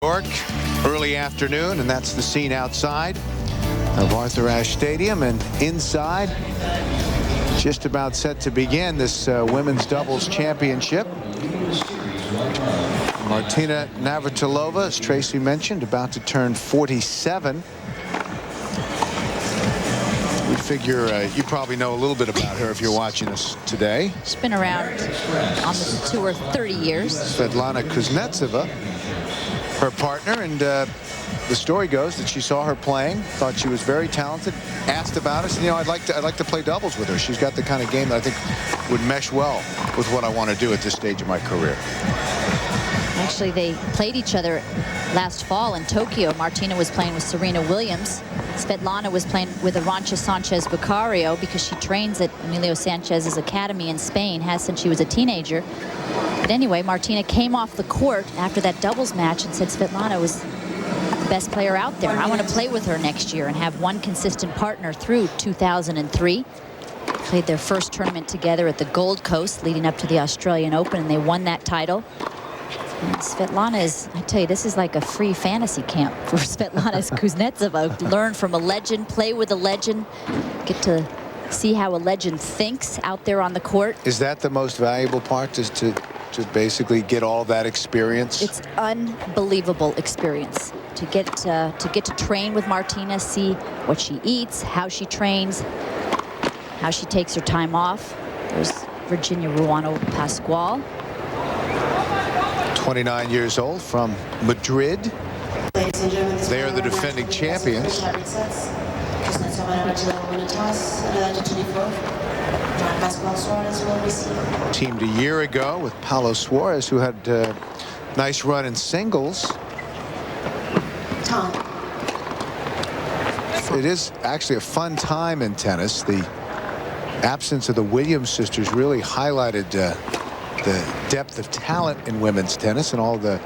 York, early afternoon, and that's the scene outside of Arthur Ashe Stadium, and inside, just about set to begin this women's doubles championship. Martina Navratilova, as Tracy mentioned, about to turn 47. We figure you probably know a little bit about her if you're watching us today. She's been around on the tour 30 years. Svetlana Kuznetsova, her partner, and the story goes that she saw her playing, thought she was very talented, asked about us, and I'd like to play doubles with her. She's got the kind of game that I think would mesh well with what I want to do at this stage of my career. Actually, they played each other last fall in Tokyo. Martina was playing with Serena Williams. Svetlana was playing with Arantxa Sanchez Vicario because she trains at Emilio Sanchez's academy in Spain, has since she was a teenager. But anyway, Martina came off the court after that doubles match and said Svetlana was the best player out there. I want to play with her next year and have one consistent partner through 2003. Played their first tournament together at the Gold Coast leading up to the Australian Open, and they won that title. And Svetlana is, I tell you, this is like a free fantasy camp for Svetlana Kuznetsova. Learn from a legend, play with a legend, get to see how a legend thinks out there on the court. Is that the most valuable part, is to basically get all that experience? It's unbelievable experience to get to train with Martina, see what she eats, how she trains, how she takes her time off. There's Virginia Ruano Pascal, 29 years old, from Madrid. They are the defending champions. Teamed a year ago with Paulo Suarez, who had a nice run in singles. It is actually a fun time in tennis. The absence of the Williams sisters really highlighted the depth of talent in women's tennis and all the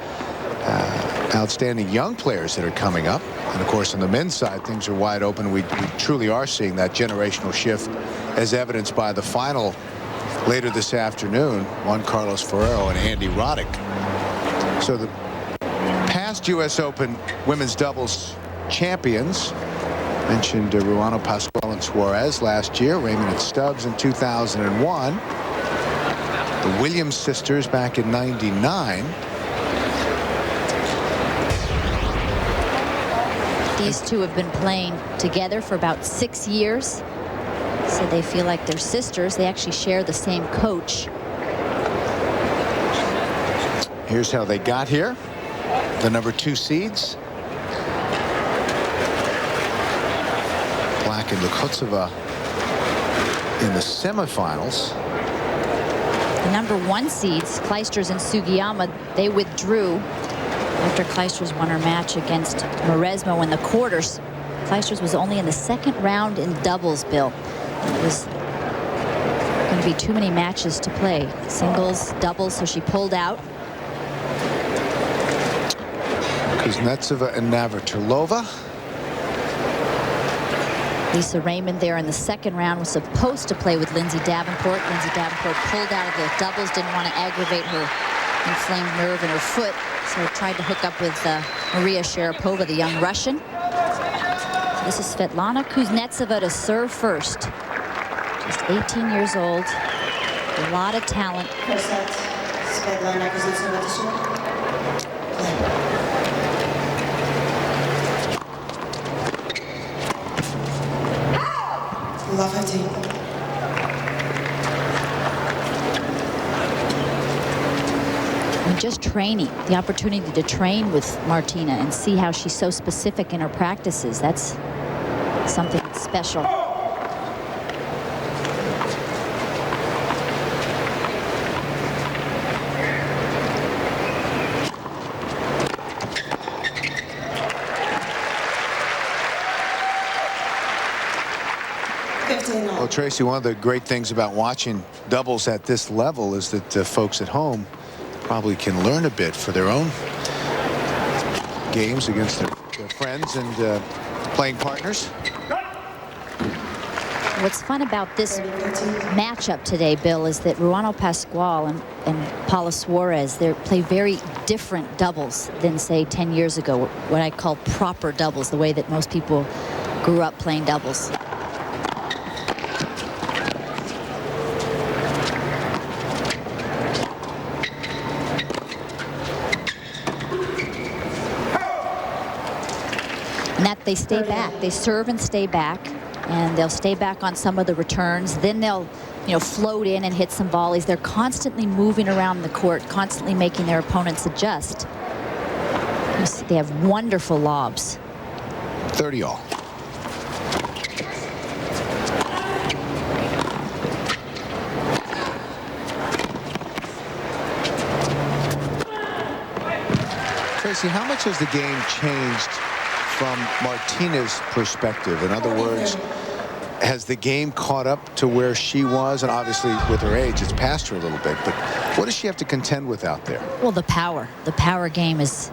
outstanding young players that are coming up. And of course, on the men's side, things are wide open. We truly are seeing that generational shift, as evidenced by the final later this afternoon, Juan Carlos Ferrero and Andy Roddick. So the past U.S. Open women's doubles champions mentioned Ruano, Pascal, and Suarez last year, Raymond and Stubbs in 2001. The Williams sisters back in '99. These two have been playing together for about 6 years. So they feel like they're sisters. They actually share the same coach. Here's how they got here. The #2 seeds. Black and Kuznetsova in the semifinals. The #1 seeds, Kleisters and Sugiyama, they withdrew after Kleisters won her match against Maresmo in the quarters. Kleisters was only in the second round in doubles, Bill. It was going to be too many matches to play. Singles, doubles, so she pulled out. Kuznetsova and Navratilova. Lisa Raymond there in the second round was supposed to play with Lindsay Davenport. Lindsay Davenport pulled out of the doubles, didn't want to aggravate her inflamed nerve in her foot, so tried to hook up with Maria Sharapova, the young Russian. This is Svetlana Kuznetsova to serve first. Just 18 years old, a lot of talent. First set, Svetlana Kuznetsova to serve. Love 15. And just training, the opportunity to train with Martina and see how she's so specific in her practices, that's something special. Well, Tracy, one of the great things about watching doubles at this level is that folks at home probably can learn a bit for their own games against their friends and playing partners. What's fun about this matchup today, Bill, is that Ruano Pascal and Paula Suarez, they play very different doubles than, say, 10 years ago, what I call proper doubles, the way that most people grew up playing doubles. And that they stay back. They serve and stay back, and they'll stay back on some of the returns. Then they'll, float in and hit some volleys. They're constantly moving around the court, constantly making their opponents adjust. You see, they have wonderful lobs. 30 all. Tracy, how much has the game changed from Martina's perspective? In other words, has the game caught up to where she was? And obviously with her age, it's past her a little bit, but what does she have to contend with out there? Well, the power game is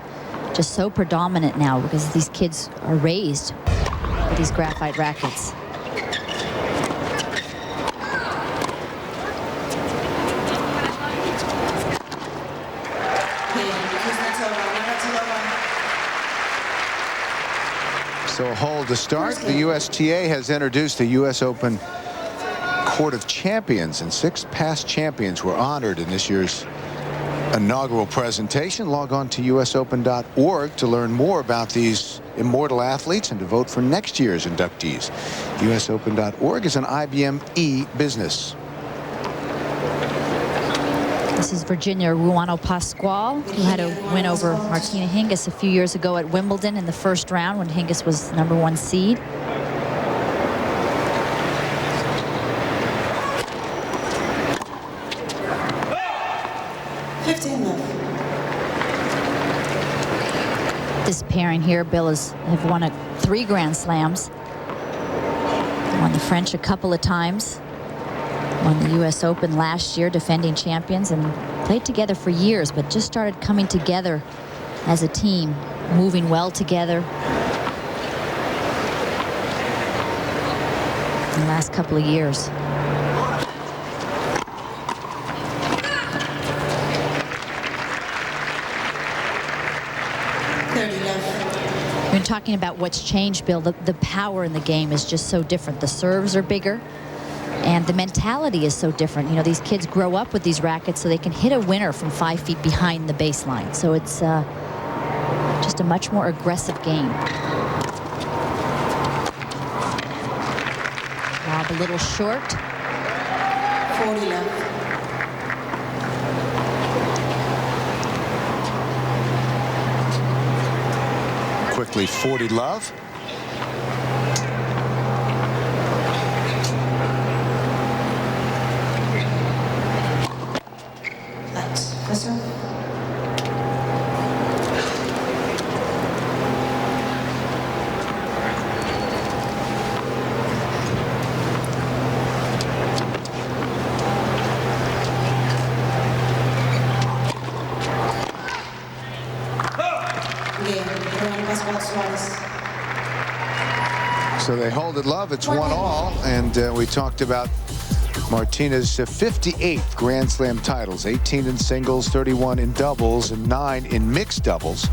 just so predominant now because these kids are raised with these graphite rackets. So a hole to start. The USTA has introduced the U.S. Open Court of Champions, and 6 past champions were honored in this year's inaugural presentation. Log on to usopen.org to learn more about these immortal athletes and to vote for next year's inductees. usopen.org is an IBM e-business. This is Virginia Ruano Pascal, who had a win over Martina Hingis a few years ago at Wimbledon in the first round when Hingis was #1 seed. This pairing here, Bill, have won 3 Grand Slams. Won the French a couple of times. Won the U.S. Open last year, defending champions, and played together for years, but just started coming together as a team, moving well together in the last couple of years. We've been talking about what's changed, Bill. The power in the game is just so different. The serves are bigger. And the mentality is so different. These kids grow up with these rackets so they can hit a winner from 5 feet behind the baseline. So it's just a much more aggressive game. Lob a little short. 40 left. Quickly, 40 love. So they hold it love. It's 1-all, and we talked about Martina's 58th Grand Slam titles, 18 in singles, 31 in doubles, and 9 in mixed doubles.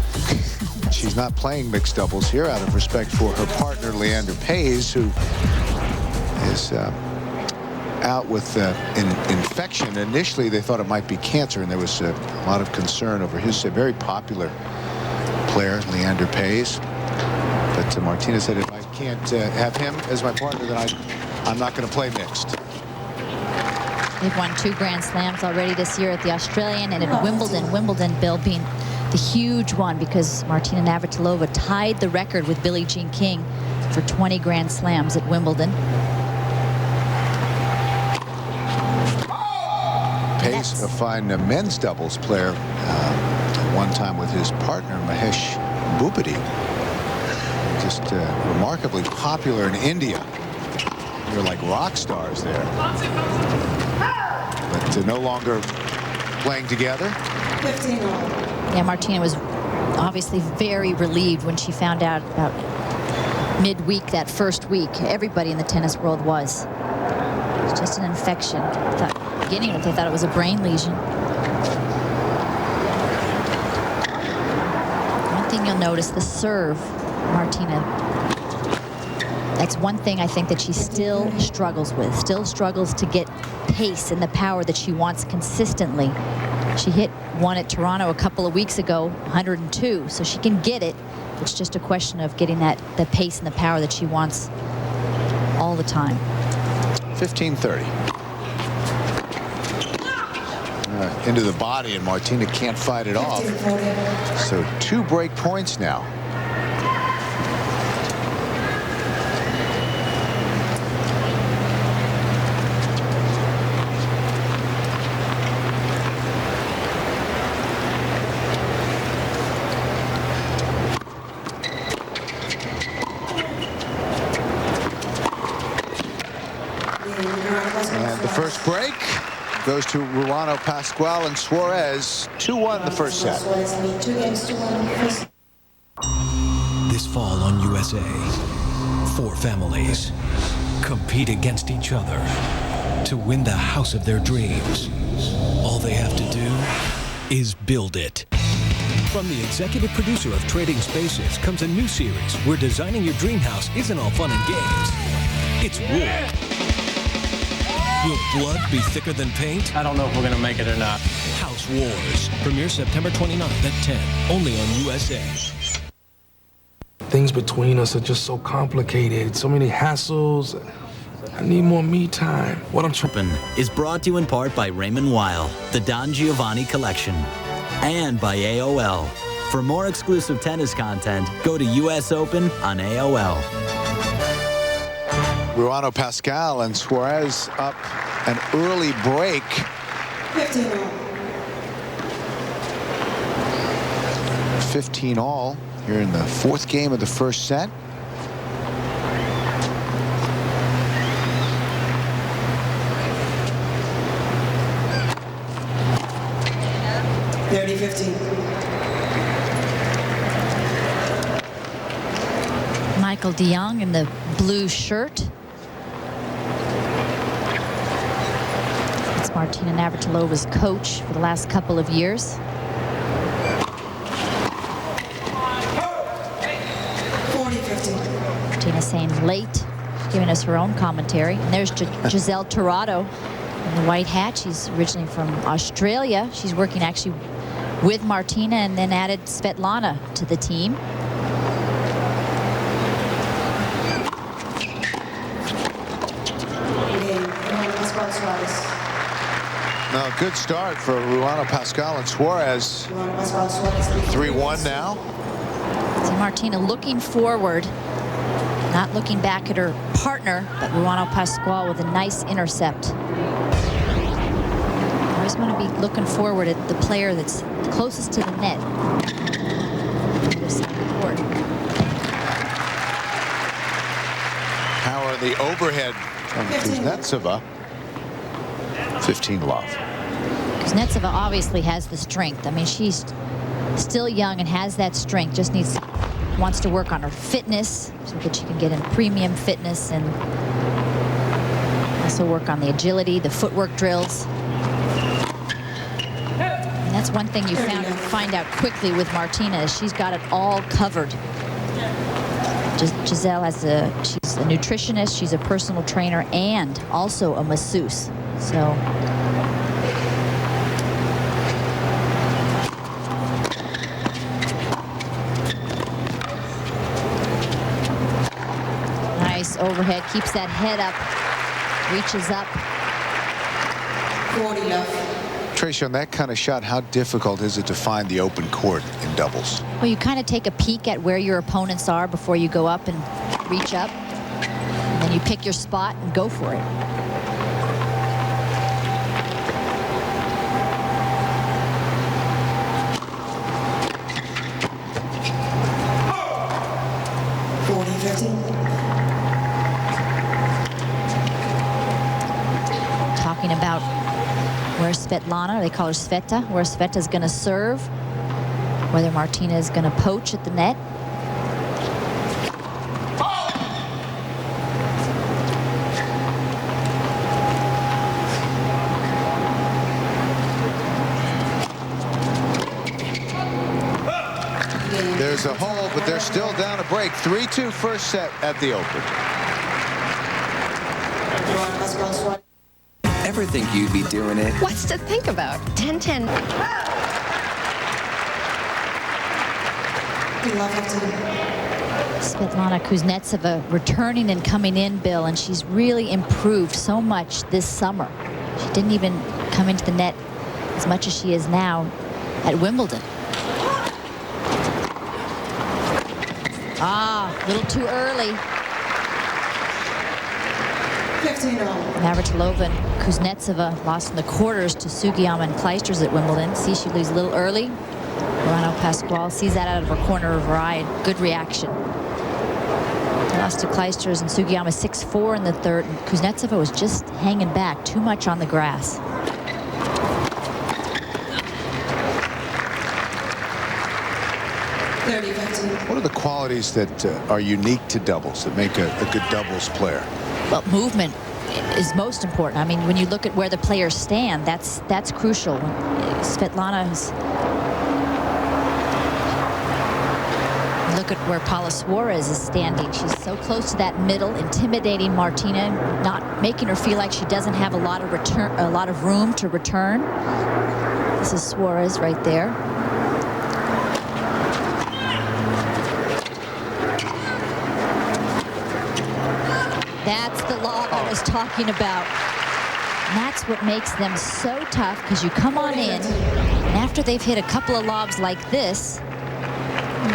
She's not playing mixed doubles here out of respect for her partner, Leander Paes, who is out with an infection. Initially, they thought it might be cancer, and there was a lot of concern over his very popular player, Leander Paes. But Martina said, if I can't have him as my partner, then I'm not going to play mixed. They've won 2 Grand Slams already this year at the Australian and at Wimbledon. Wimbledon, Bill, being the huge one because Martina Navratilova tied the record with Billie Jean King for 20 Grand Slams at Wimbledon. Paes, a fine men's doubles player, at one time with his partner, Mahesh Bhupathi. Just remarkably popular in India. They're like rock stars there. But no longer playing together. 15 all. Yeah, Martina was obviously very relieved when she found out about midweek, that first week. Everybody in the tennis world was. It was just an infection. Beginning, they thought it was a brain lesion. thing you'll notice, the serve, Martina. That's one thing I think that she still struggles with. Still struggles to get pace and the power that she wants consistently. She hit one at Toronto a couple of weeks ago, 102, so she can get it. It's just a question of getting the pace and the power that she wants all the time. 15-30. Into the body, and Martina can't fight it off. So 2 break points now. And the first break goes to Ruano, Pascal, and Suarez. 2-1 the first set. This fall on USA, 4 families compete against each other to win the house of their dreams. All they have to do is build it. From the executive producer of Trading Spaces comes a new series where designing your dream house isn't all fun and games. It's war. Will blood be thicker than paint? I don't know if we're going to make it or not. House Wars. Premiere September 29th at 10. Only on USA. Things between us are just so complicated. So many hassles. I need more me time. What I'm trying is brought to you in part by Raymond Weil, the Don Giovanni Collection, and by AOL. For more exclusive tennis content, go to US Open on AOL. Ruano, Pascal, and Suarez up an early break. 15 all here in the 4th game of the first set. Michael de Jong in the blue shirt. It's Martina Navratilova's coach for the last couple of years. Martina saying late, giving us her own commentary. And there's Giselle Torrado in the white hat. She's originally from Australia. She's working actually with Martina and then added Svetlana to the team. No, good start for Ruano, Pascal, and Suarez. 3-1 now. See Martina looking forward, not looking back at her partner, but Ruano Pascal with a nice intercept. Always want to be looking forward at the player that's closest to the net. Power the overhead from Kuznetsova. 15 love. Kuznetsova obviously has the strength. I mean, she's still young and has that strength. Just wants to work on her fitness so that she can get in premium fitness and also work on the agility, the footwork drills. And that's one thing you find out quickly with Martina is she's got it all covered. Giselle she's a nutritionist, she's a personal trainer, and also a masseuse. So nice overhead, keeps that head up, reaches up. 40 love. Tracy, on that kind of shot, how difficult is it to find the open court in doubles? Well, you kind of take a peek at where your opponents are before you go up and reach up. And then you pick your spot and go for it. Talking about where Svetlana, they call her Sveta, where Sveta's going to serve, whether Martina is going to poach at the net. There's a hole, but they're still down a break. 3-2 first set at the Open. Ever think you'd be doing it? What's to think about? 10-10. Svetlana Kuznetsova returning and coming in, Bill, and she's really improved so much this summer. She didn't even come into the net as much as she is now at Wimbledon. A little too early. 15-all. Navratilova and Kuznetsova lost in the quarters to Sugiyama and Kleisters at Wimbledon. See, she loses a little early. Ruano Pascal sees that out of her corner of her eye. And good reaction. Lost to Kleisters and Sugiyama 6-4 in the third. And Kuznetsova was just hanging back too much on the grass. What are the qualities that are unique to doubles that make a good doubles player? Well, movement is most important. I mean, when you look at where the players stand, that's crucial. Svetlana's. Look at where Paula Suarez is standing. She's so close to that middle, intimidating Martina, not making her feel like she doesn't have a lot of room to return. This is Suarez right there. That's the lob I was talking about. And that's what makes them so tough, because you come on in, and after they've hit a couple of lobs like this,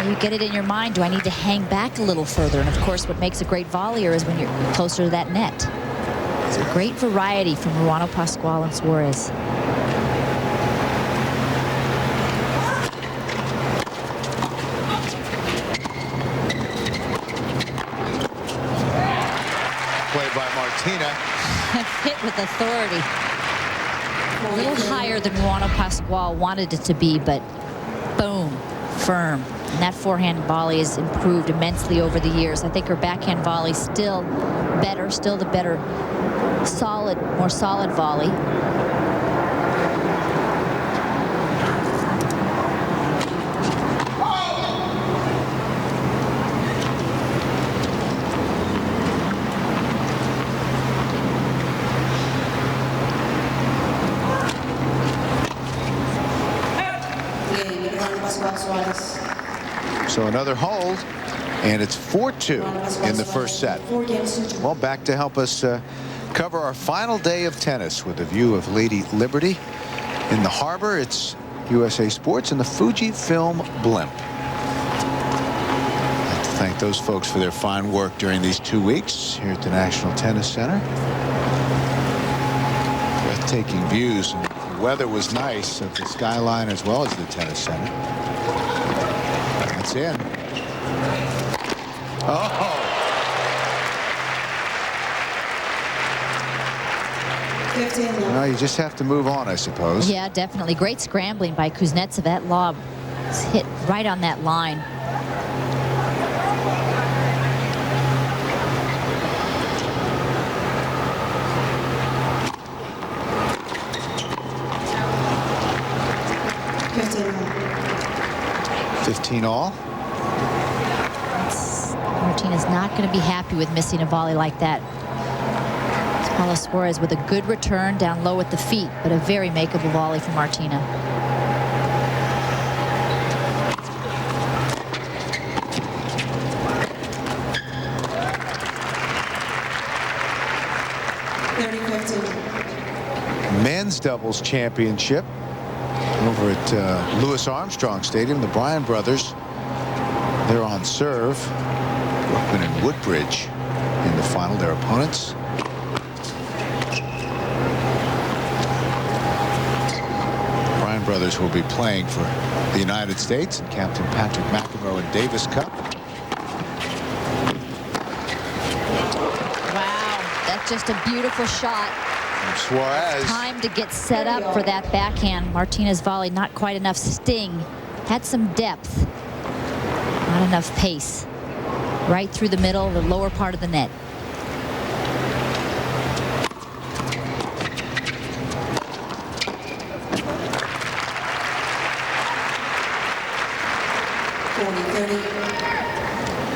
you get it in your mind, do I need to hang back a little further? And of course, what makes a great volleyer is when you're closer to that net. It's a great variety from Ruano, Pascal, and Suarez. Play by Martina. Hit with authority. A little higher than Ruano Pascal wanted it to be, but boom, firm. And that forehand volley has improved immensely over the years. I think her backhand volley still better, still the better, more solid volley. So another hold, and it's 4-2 in the first set. Well, back to help us cover our final day of tennis with a view of Lady Liberty in the harbor. It's USA Sports and the Fujifilm blimp. I'd like to thank those folks for their fine work during these 2 weeks here at the National Tennis Center. Breathtaking views, and the weather was nice of the skyline as well as the tennis center. That's in. Oh. Well, you just have to move on, I suppose. Yeah, definitely. Great scrambling by Kuznetsova. That lob was hit right on that line. all. Martina's not going to be happy with missing a volley like that. Paula Suarez with a good return down low at the feet, but a very makeable volley for Martina. Men's doubles championship over at Louis Armstrong Stadium. The Bryan brothers, they're on serve. Brookman and Woodbridge in the final, their opponents. Bryan brothers will be playing for the United States and Captain Patrick McEnroe and Davis Cup. Wow, that's just a beautiful shot. Suarez. Time to get set up for that backhand. Martina's volley, not quite enough sting. Had some depth. Not enough pace. Right through the middle, the lower part of the net.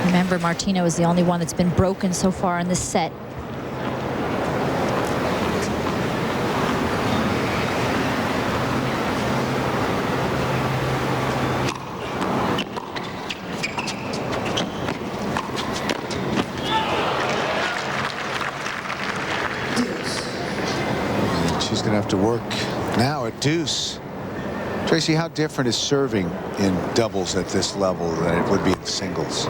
Remember, Martina is the only one that's been broken so far in this set. She's going to have to work now at deuce. Tracy, how different is serving in doubles at this level than it would be in singles?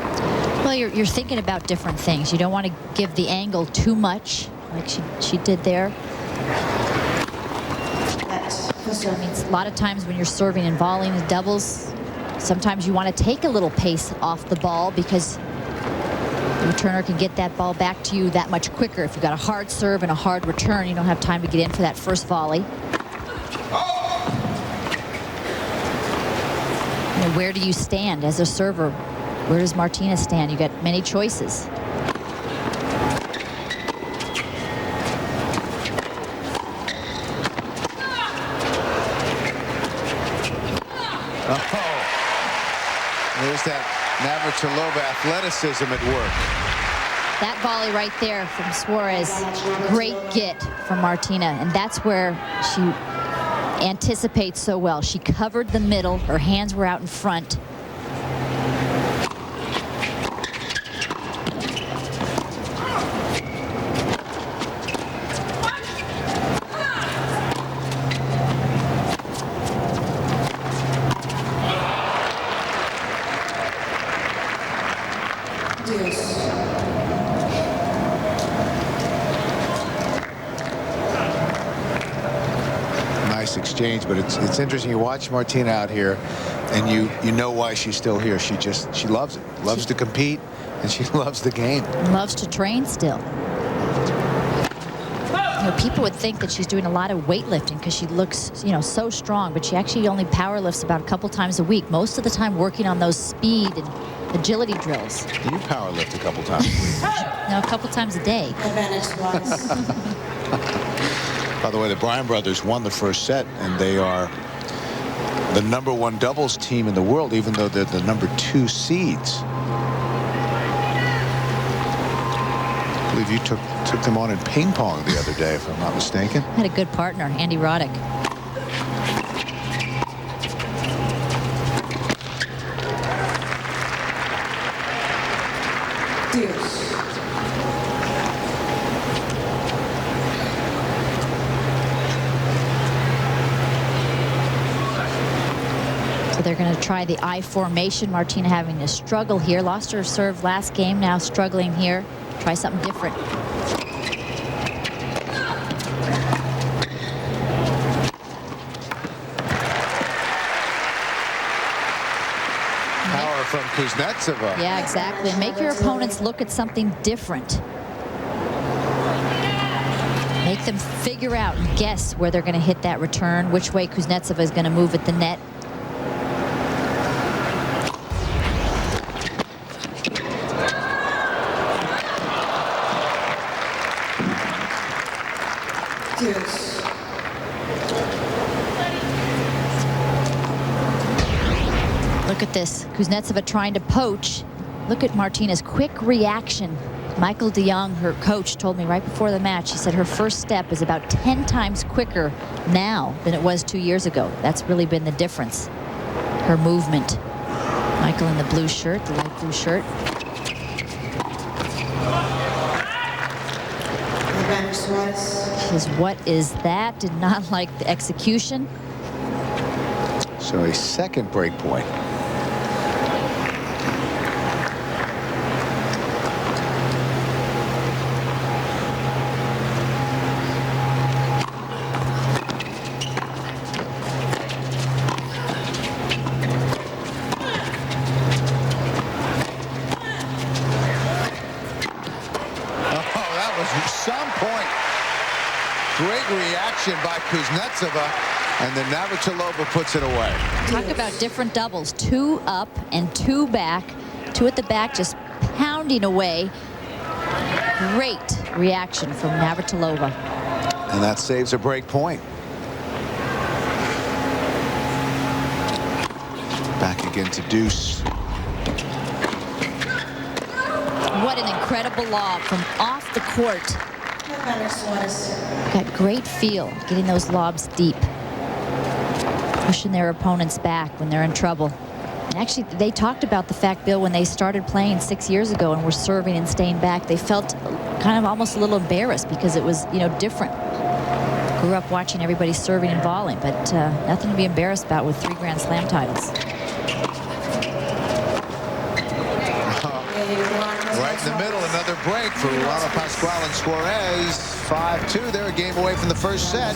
Well, you're thinking about different things. You don't want to give the angle too much, like she did there. I mean, a lot of times when you're serving and volleying in doubles, sometimes you want to take a little pace off the ball because the returner can get that ball back to you that much quicker. If you've got a hard serve and a hard return, you don't have time to get in for that first volley. You know, where do you stand as a server? Where does Martina stand? You got many choices. Oh, there's that Navratilova athleticism at work. That volley right there from Suarez, great get from Martina, and that's where she anticipates so well. She covered the middle, her hands were out in front. Exchange, but it's interesting. You watch Martina out here, and you know why she's still here. She loves it, loves to compete, and she loves the game. Loves to train still. You know, people would think that she's doing a lot of weightlifting because she looks, you know, so strong, but she actually only power lifts about a couple times a week. Most of the time working on those speed and agility drills. You power lift a couple times a week. No, a couple times a day. By the way, the Bryan brothers won the first set, and they are the #1 doubles team in the world, even though they're the #2 seeds. I believe you took them on in ping pong the other day, if I'm not mistaken. Had a good partner, Andy Roddick. They're going to try the I formation. Martina having to struggle here. Lost her serve last game, now struggling here. Try something different. Power from Kuznetsova. Yeah, exactly. Make your opponents look at something different. Make them figure out and guess where they're going to hit that return, which way Kuznetsova is going to move at the net. Look at this. Kuznetsova trying to poach. Look at Martina's quick reaction. Michael de Jong, her coach, told me right before the match, he said her first step is about 10 times quicker now than it was 2 years ago. That's really been the difference. Her movement. Michael in the blue shirt, the light blue shirt. Says, what is that? Did not like the execution. So a second break point. Great reaction by Kuznetsova, and then Navratilova puts it away. Talk about different doubles. 2 up and 2 back. 2 at the back, just pounding away. Great reaction from Navratilova. And that saves a break point. Back again to deuce. what an incredible lob from off the court. Suarez. Got great feel getting those lobs deep, pushing their opponents back when they're in trouble. And actually, they talked about the fact, Bill, when they started playing 6 years ago and were serving and staying back, they felt kind of almost a little embarrassed because it was, you know, different. Grew up watching everybody serving and volleying, but nothing to be embarrassed about with 3 Grand Slam titles. Right in the middle, another break for Ruano, Pascal, and Suarez. 5-2. They're a game away from the first set.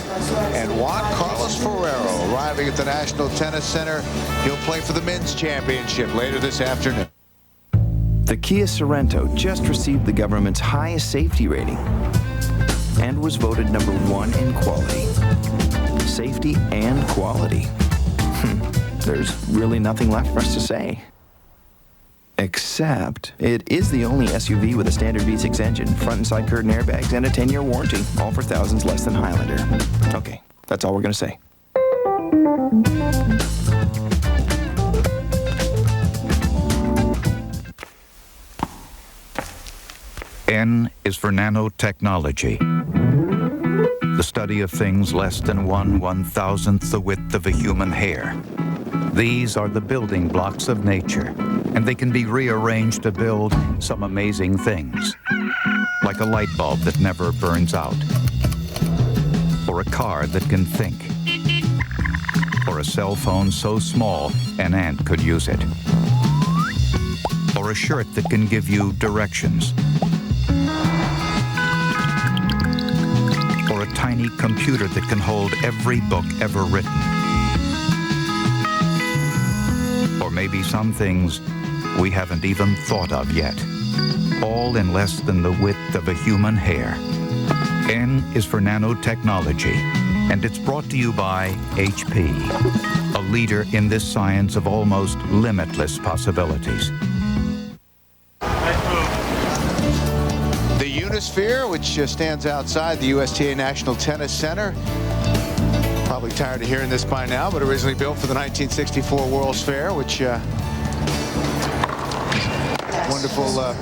And Juan Carlos Ferrero arriving at the National Tennis Center. He'll play for the men's championship later this afternoon. The Kia Sorento just received the government's highest safety rating and was voted #1 in quality. Safety and quality. There's really nothing left for us to say. Except, it is the only SUV with a standard V6 engine, front and side curtain airbags, and a 10-year warranty, all for thousands less than Highlander. Okay, that's all we're going to say. N is for nanotechnology. The study of things less than 1/1000th the width of a human hair. These are the building blocks of nature, and they can be rearranged to build some amazing things, like a light bulb that never burns out, or a car that can think, or a cell phone so small an ant could use it, or a shirt that can give you directions, or a tiny computer that can hold every book ever written. Or maybe some things we haven't even thought of yet, all in less than the width of a human hair. N is for nanotechnology, and it's brought to you by HP, a leader in this science of almost limitless possibilities. The Unisphere, which stands outside the USTA National Tennis Center. Probably tired of hearing this by now, but originally built for the 1964 World's Fair, which wonderful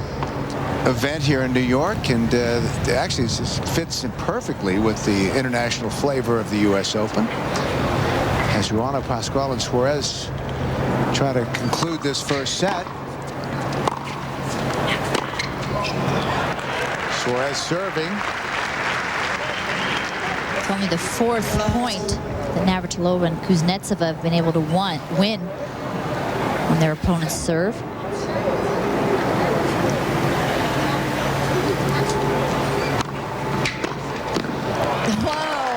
event here in New York, and actually fits in perfectly with the international flavor of the U.S. Open. As Ruano, Pascal, and Suarez try to conclude this first set. Suarez serving. It's only the 4th point that Navratilova and Kuznetsova have been able to win on their opponent's serve. Whoa!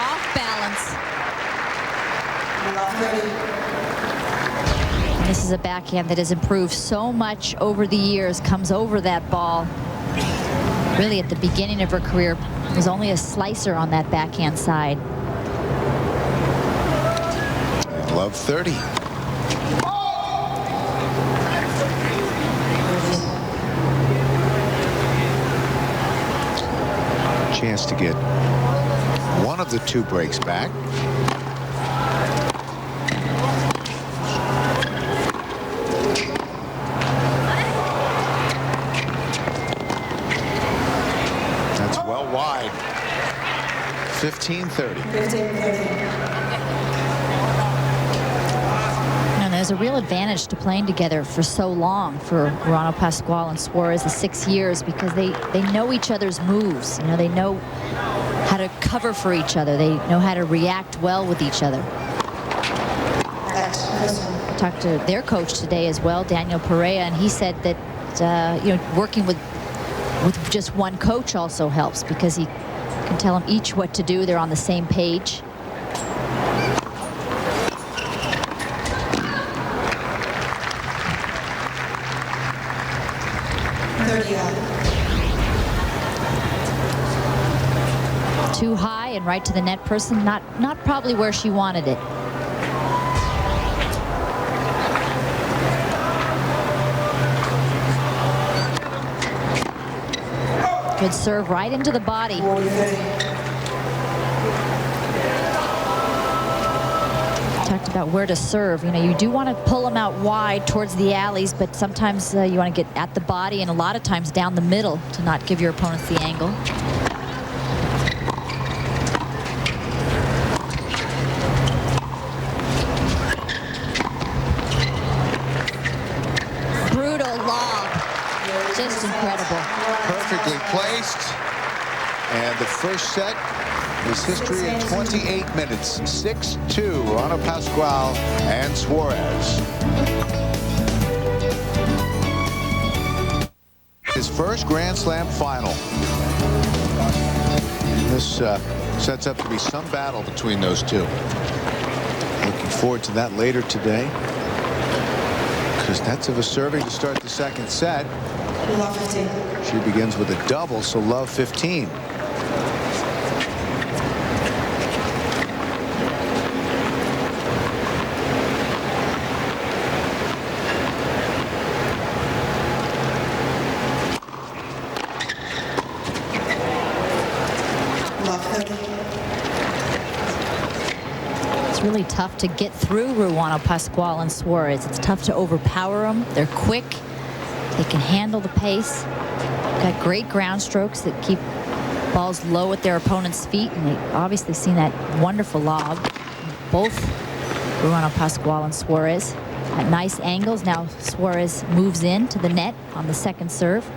Off balance. And this is a backhand that has improved so much over the years, comes over that ball. Really, at the beginning of her career, was only a slicer on that backhand side. Love 30. Chance to get one of the 2 breaks back. That's well wide. 15-30. And there's a real advantage to playing together for so long for Ruano, Pascal, and Suarez, the 6 years, because they know each other's moves. You know, they know how to cover for each other. They know how to react well with each other. Talked to their coach today as well, Daniel Perea, and he said that you know, working with just one coach also helps, because he can tell them each what to do. They're on the same page. Too high and right to the net person. Not probably where she wanted it. Good serve right into the body. talked about where to serve. You know, you do want to pull them out wide towards the alleys, but sometimes you want to get at the body and a lot of times down the middle to not give your opponents the angle. Brutal lob. Just incredible. Perfectly placed. And the first set is history in 28 minutes. 6-2, Ruano, Pascal, and Suarez. His first Grand Slam final. And this sets up to be some battle between those two. Looking forward to that later today. Kuznetsova serving to start the second set. Love 15. She begins with a double, so love 15. It's really tough to get through Ruano, Pascal, and Suarez. It's tough to overpower them. They're quick. They can handle the pace. Got great ground strokes that keep balls low at their opponent's feet, and they've obviously seen that wonderful lob. Both Ruano, Pascal, and Suarez at nice angles. Now Suarez moves in to the net on the second serve.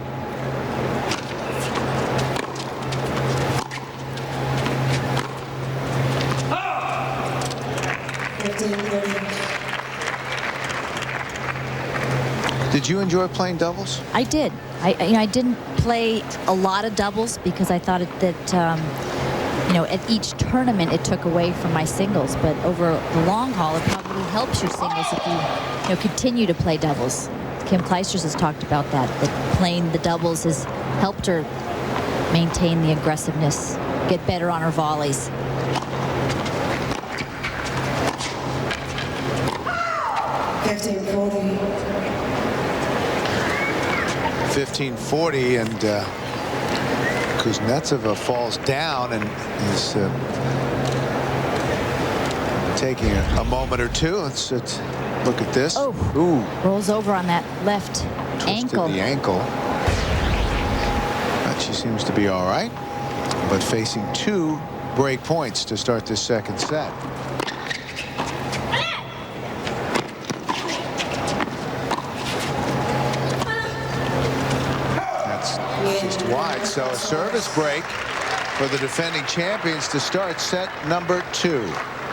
Did you enjoy playing doubles? I did. I didn't play a lot of doubles because I thought that you know, at each tournament it took away from my singles, but over the long haul it probably helps your singles if you continue to play doubles. Kim Clijsters has talked about that playing the doubles has helped her maintain the aggressiveness, get better on her volleys. 15-40, and Kuznetsova falls down and is taking a moment or two. Let's look at this. Oh, ooh, rolls over on that left ankle. The ankle. But she seems to be all right, but facing 2 break points to start this second set. Just wide, so a service break for the defending champions to start set number 2.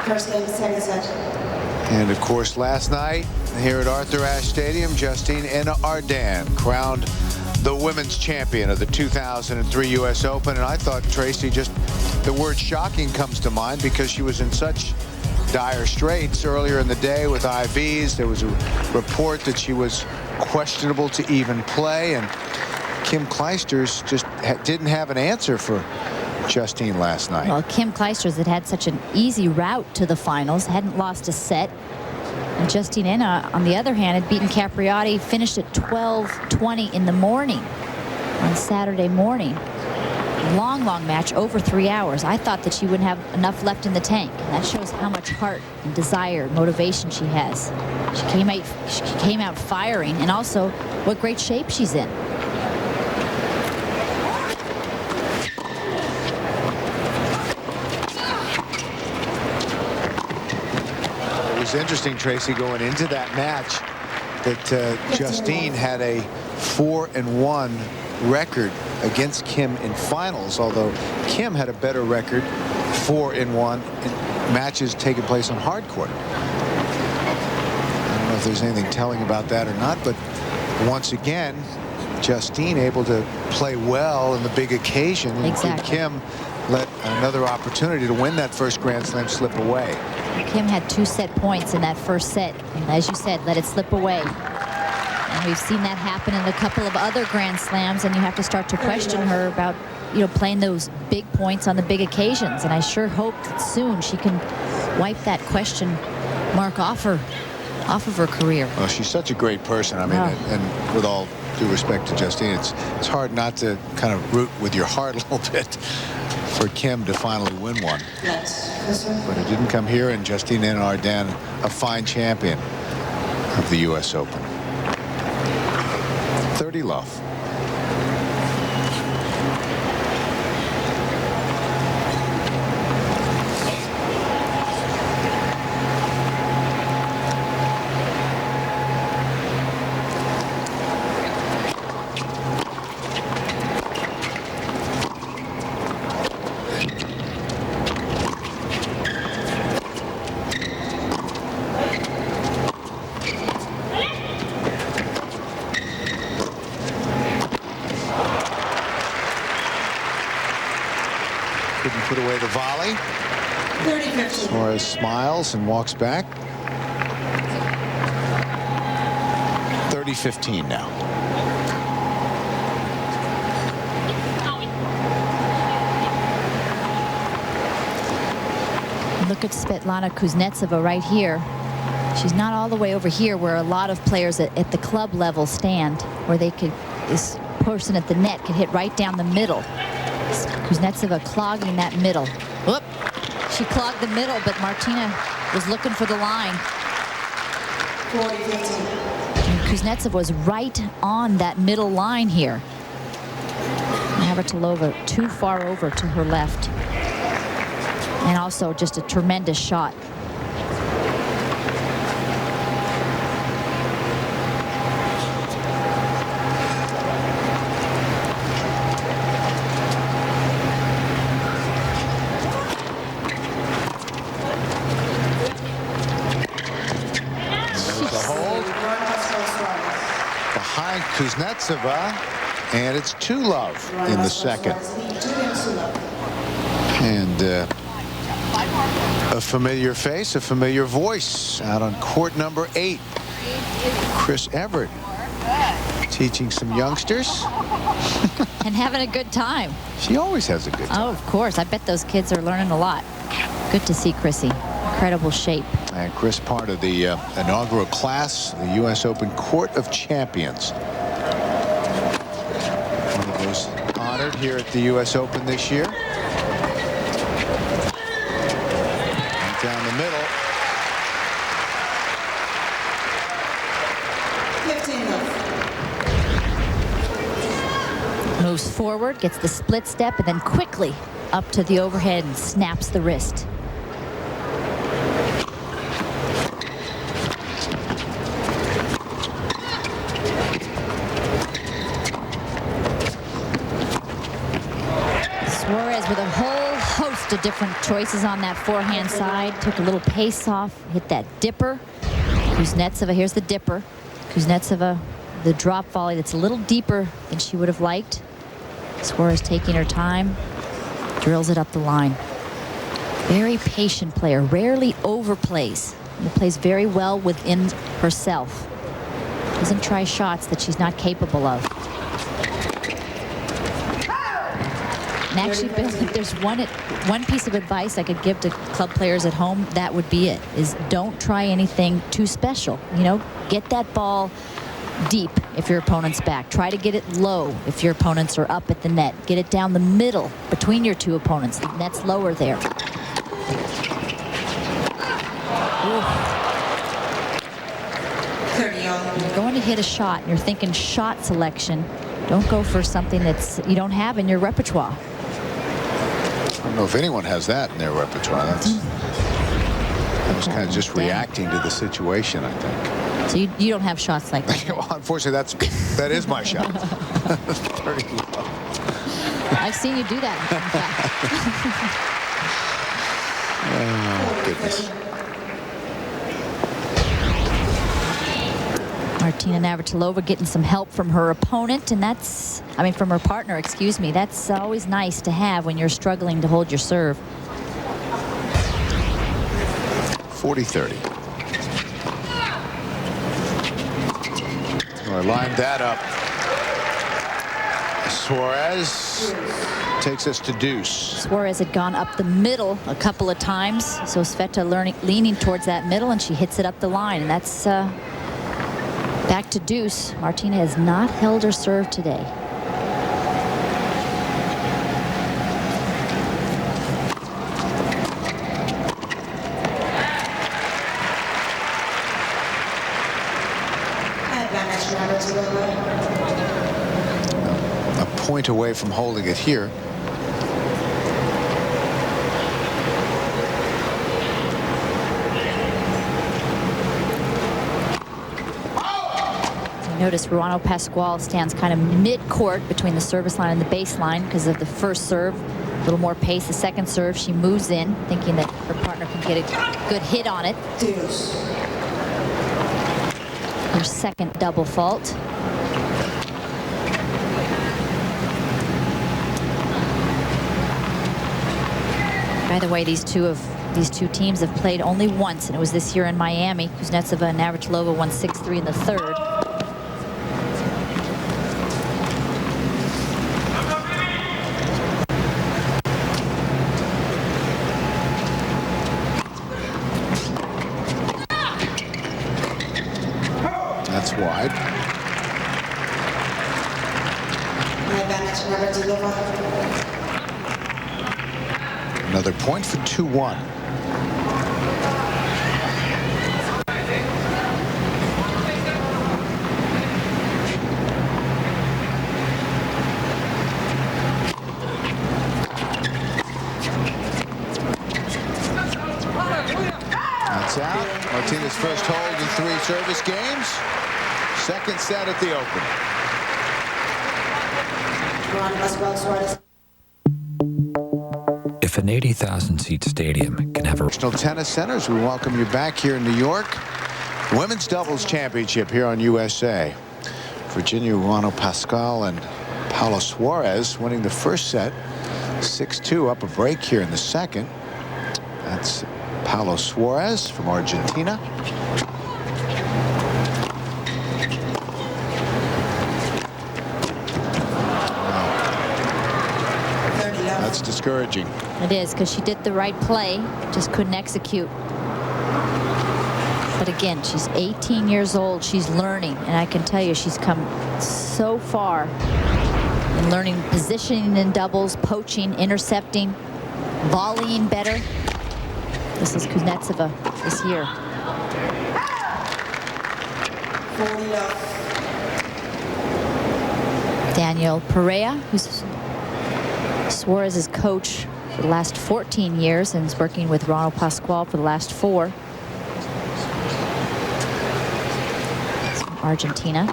First game, second set. And of course, last night here at Arthur Ashe Stadium, Justine Henin-Ardenne crowned the women's champion of the 2003 U.S. Open. And I thought, Tracy, just the word shocking comes to mind because she was in such dire straits earlier in the day with IVs. There was a report that she was questionable to even play, and Kim Clijsters just didn't have an answer for Justine last night. Well, Kim Clijsters had such an easy route to the finals, hadn't lost a set. And Justine Henin, on the other hand, had beaten Capriati, finished at 12:20 in the morning on Saturday morning. Long, long match, over 3 hours. I thought that she wouldn't have enough left in the tank. And that shows how much heart and desire, motivation she has. She came out firing, and also what great shape she's in. It was interesting, Tracy, going into that match that Justine had a 4-1 record against Kim in finals, although Kim had a better record 4-1 in matches taking place on hard court. I don't know if there's anything telling about that or not, but once again, Justine able to play well in the big occasion. Exactly. Kim let another opportunity to win that first Grand Slam slip away. Kim had 2 set points in that first set, and as you said, let it slip away. And we've seen that happen in a couple of other Grand Slams, and you have to start to question her about, playing those big points on the big occasions. And I sure hope that soon she can wipe that question mark off of her career. Well, she's such a great person. I mean, and with all due respect to Justine, it's hard not to kind of root with your heart a little bit for Kim to finally win one. But it didn't come here, and Justine Henin-Ardenne a fine champion of the U.S. Open. 30 love. Couldn't put away the volley. 30-15. Suarez smiles and walks back. 30-15 now. Look at Svetlana Kuznetsova right here. She's not all the way over here where a lot of players at the club level stand, where they could, this person at the net could hit right down the middle. Kuznetsova clogging that middle. Whoop. She clogged the middle, but Martina was looking for the line. 40-15. And Kuznetsova was right on that middle line here. Navratilova too far over to her left. And also just a tremendous shot. Behind Kuznetsova, and it's 2-love in the second. And a familiar face, a familiar voice out on court number 8. Chris Everett teaching some youngsters. And having a good time. She always has a good time. Oh, of course. I bet those kids are learning a lot. Good to see Chrissy. Incredible shape. And Chris, part of the inaugural class, the U.S. Open Court of Champions. One of those honored here at the U.S. Open this year. And down the middle. 15 love. Moves forward, gets the split step, and then quickly up to the overhead and snaps the wrist. Suarez with a whole host of different choices on that forehand side. Took a little pace off, hit that dipper. Kuznetsova, here's the dipper. Kuznetsova, the drop volley that's a little deeper than she would have liked. Suarez taking her time, drills it up the line. Very patient player, rarely overplays. She plays very well within herself. Doesn't try shots that she's not capable of. And actually, Bill, if there's one piece of advice I could give to club players at home, that would be it, is don't try anything too special. You know, get that ball deep if your opponent's back. Try to get it low if your opponents are up at the net. Get it down the middle between your two opponents. The net's lower there. You're going to hit a shot and you're thinking shot selection. Don't go for something that's you don't have in your repertoire. I don't know if anyone has that in their repertoire. I was kind of just reacting to the situation, I think. So you don't have shots like that. Well, unfortunately, that is my shot. 30 love. I've seen you do that, in fact. Oh, goodness. Martina Navratilova getting some help from her opponent, and from her partner, excuse me. That's always nice to have when you're struggling to hold your serve. 40-30. I lined that up. Suarez takes us to deuce. Suarez had gone up the middle a couple of times, so Sveta leaning towards that middle, and she hits it up the line, and that's back to deuce. Martina has not held her serve today. A point away from holding it here. Notice Ruano Pascal stands kind of mid-court between the service line and the baseline because of the first serve. A little more pace. The second serve, she moves in, thinking that her partner can get a good hit on it. Her second double fault. By the way, these two teams have played only once, and it was this year in Miami. Kuznetsova and Navratilova won 6-3 in the third. That's wide. Another point for 2-1. That's out. Martina's first hold in 3 service games. Second set at the Open. If an 80,000-seat stadium can have a National Tennis Centers, we welcome you back here in New York. Women's Doubles Championship here on USA. Virginia Ruano Pascal and Paula Suarez winning the first set. 6-2 up a break here in the second. That's Paula Suarez from Argentina. That's discouraging. It is, because she did the right play, just couldn't execute. But again, she's 18 years old. She's learning, and I can tell you she's come so far in learning positioning in doubles, poaching, intercepting, volleying better. This is Kuznetsova this year. Daniel Perea, who's Suarez's coach for the last 14 years and is working with Ruano Pascal for the last 4. It's from Argentina.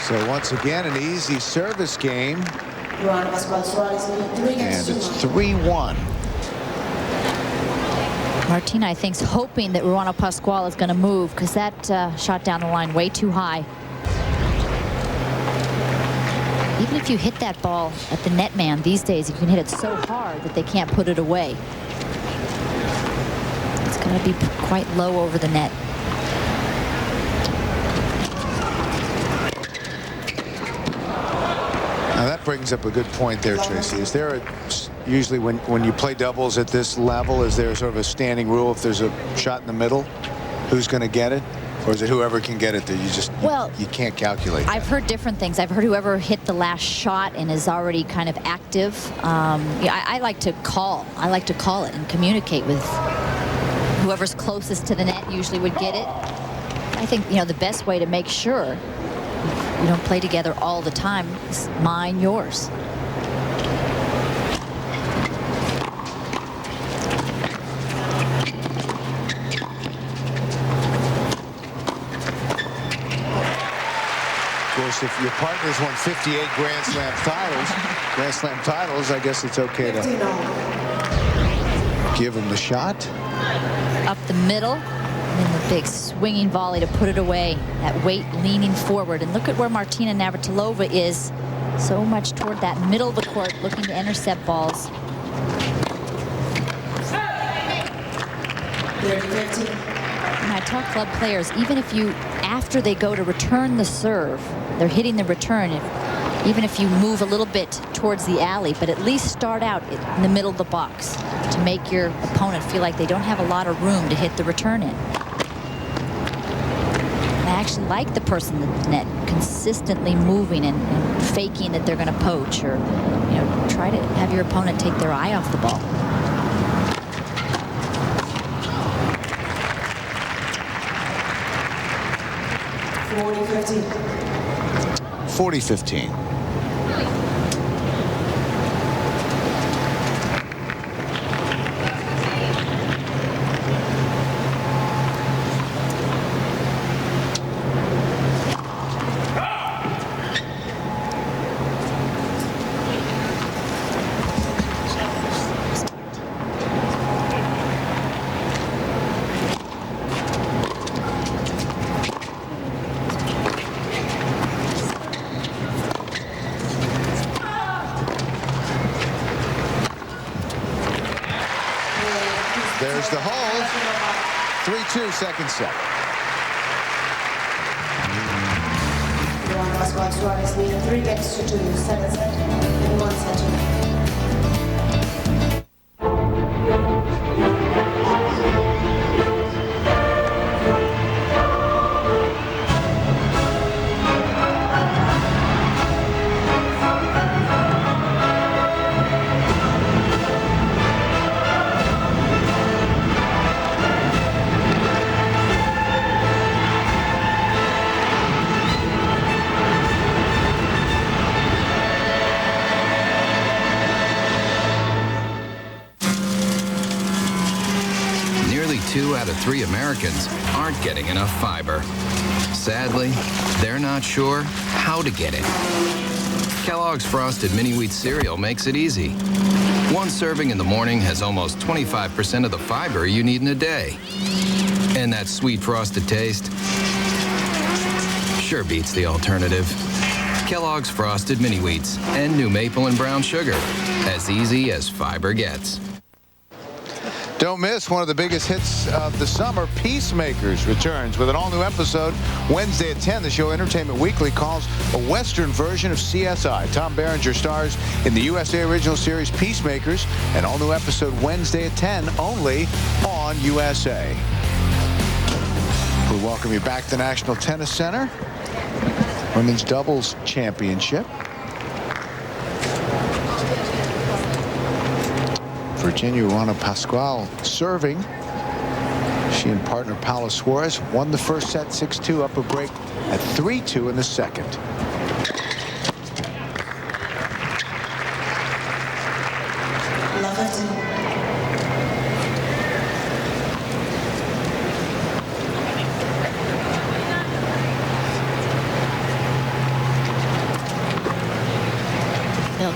So once again, an easy service game. And it's 3-1. Martina, I think, is hoping that Ruano Pascal is going to move, because that shot down the line way too high. Even if you hit that ball at the net man these days, you can hit it so hard that they can't put it away. It's going to be quite low over the net. Now that brings up a good point there, Tracy. Is there usually when you play doubles at this level, is there sort of a standing rule if there's a shot in the middle, who's going to get it? Or is it whoever can get it that you can't calculate that? I've heard different things. I've heard whoever hit the last shot and is already kind of active. I like to call. I like to call it and communicate with whoever's closest to the net usually would get it. I think, the best way to make sure you don't play together all the time is mine, yours. Of course, if your partner's won 58 Grand Slam titles, I guess it's okay to give him the shot. Up the middle, and then the big swinging volley to put it away. That weight leaning forward. And look at where Martina Navratilova is. So much toward that middle of the court, looking to intercept balls. And I tell club players, even if after they go to return the serve, they're hitting the return, even if you move a little bit towards the alley, but at least start out in the middle of the box to make your opponent feel like they don't have a lot of room to hit the return in. And I actually like the person in the net consistently moving and faking that they're going to poach, or try to have your opponent take their eye off the ball. 40-15. 40-15. There's the hold. 3-2, second set. Ruano Pascal Suarez lead 3 games to 2, 7 set and 1 set. Nearly 2 out of 3 Americans aren't getting enough fiber. Sadly, they're not sure how to get it. Kellogg's Frosted Mini Wheat cereal makes it easy. 1 serving in the morning has almost 25% of the fiber you need in a day. And that sweet frosted taste sure beats the alternative. Kellogg's Frosted Mini Wheats and new maple and brown sugar. As easy as fiber gets. Don't miss one of the biggest hits of the summer. Peacemakers returns with an all-new episode Wednesday at 10. The show Entertainment Weekly calls a Western version of CSI. Tom Berenger stars in the USA original series Peacemakers. An all-new episode Wednesday at 10, only on USA. We welcome you back to the National Tennis Center. Women's Doubles Championship. Virginia Ruano Pascal serving. She and partner Paula Suarez won the first set 6-2, up a break at 3-2 in the second.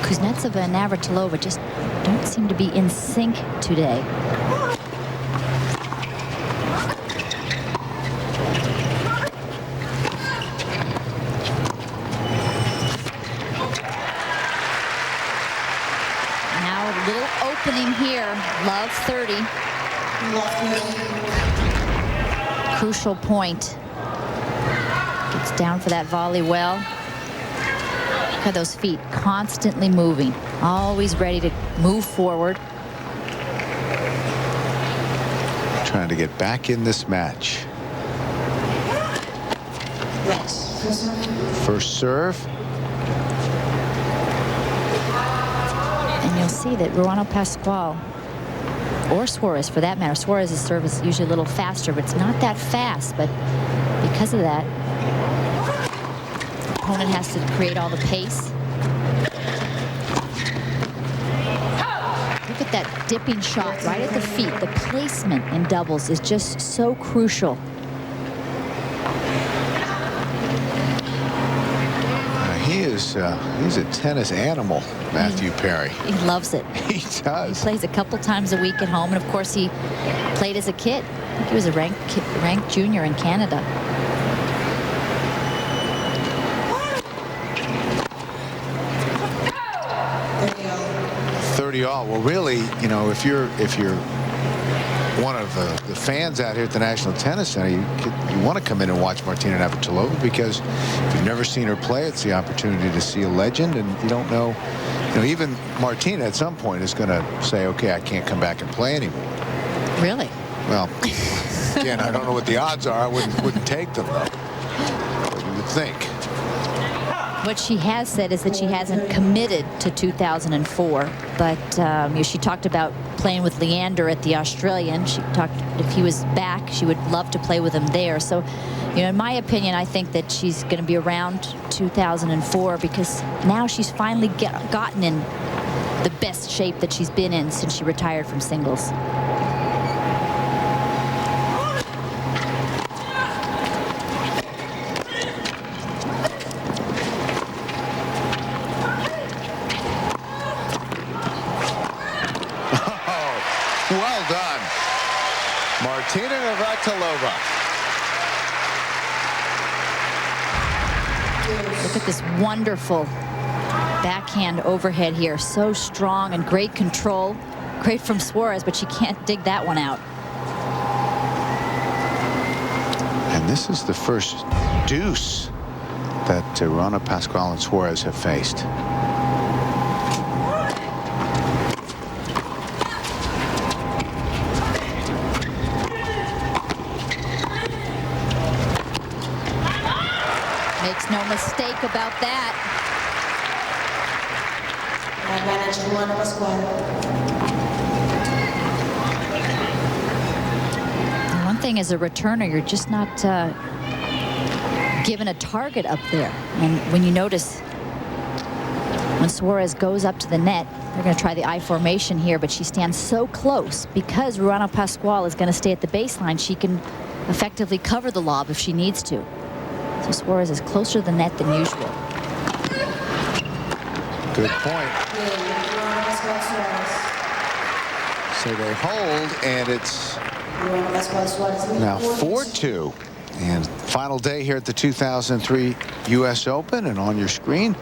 Kuznetsova and Navratilova just don't seem to be in sync today. Now a little opening here. Love 30. Crucial point. Gets down for that volley well. Look at those feet constantly moving, always ready to move forward. Trying to get back in this match. First serve. And you'll see that Ruano Pascal, or Suarez for that matter, Suarez's serve is usually a little faster, but it's not that fast. But because of that, opponent has to create all the pace. Look at that dipping shot right at the feet. The placement in doubles is just so crucial. He's a tennis animal, Matthew Perry. He loves it. He does. He plays a couple times a week at home, and of course he played as a kid. I think he was a ranked junior in Canada. 30 all. Well, really, you know, if you're one of the fans out here at the National Tennis Center, you want to come in and watch Martina Navratilova, because if you've never seen her play, it's the opportunity to see a legend, and you don't know, even Martina at some point is going to say, okay, I can't come back and play anymore. Really? Well, again, I don't know what the odds are. I wouldn't take them, though. But you would think. What she has said is that she hasn't committed to 2004, but she talked about playing with Leander at the Australian. She talked if he was back, she would love to play with him there. So, you know, in my opinion, I think that she's going to be around 2004 because now she's finally gotten in the best shape that she's been in since she retired from singles. Well done. Martina Navratilova. Look at this wonderful backhand overhead here. So strong and great control. Great from Suarez, but she can't dig that one out. And this is the first deuce that Ruano, Pascal, and Suarez have faced. Makes no mistake about that. Advantage Ruano Pascal. One thing as a returner, you're just not given a target up there. And when you notice when Suarez goes up to the net, they're going to try the I formation here, but she stands so close because Ruano Pascal is going to stay at the baseline. She can effectively cover the lob if she needs to. So Suarez is closer to the net than usual. Good point. So they hold, and it's now 4-2. And final day here at the 2003 U.S. Open, and on your screen,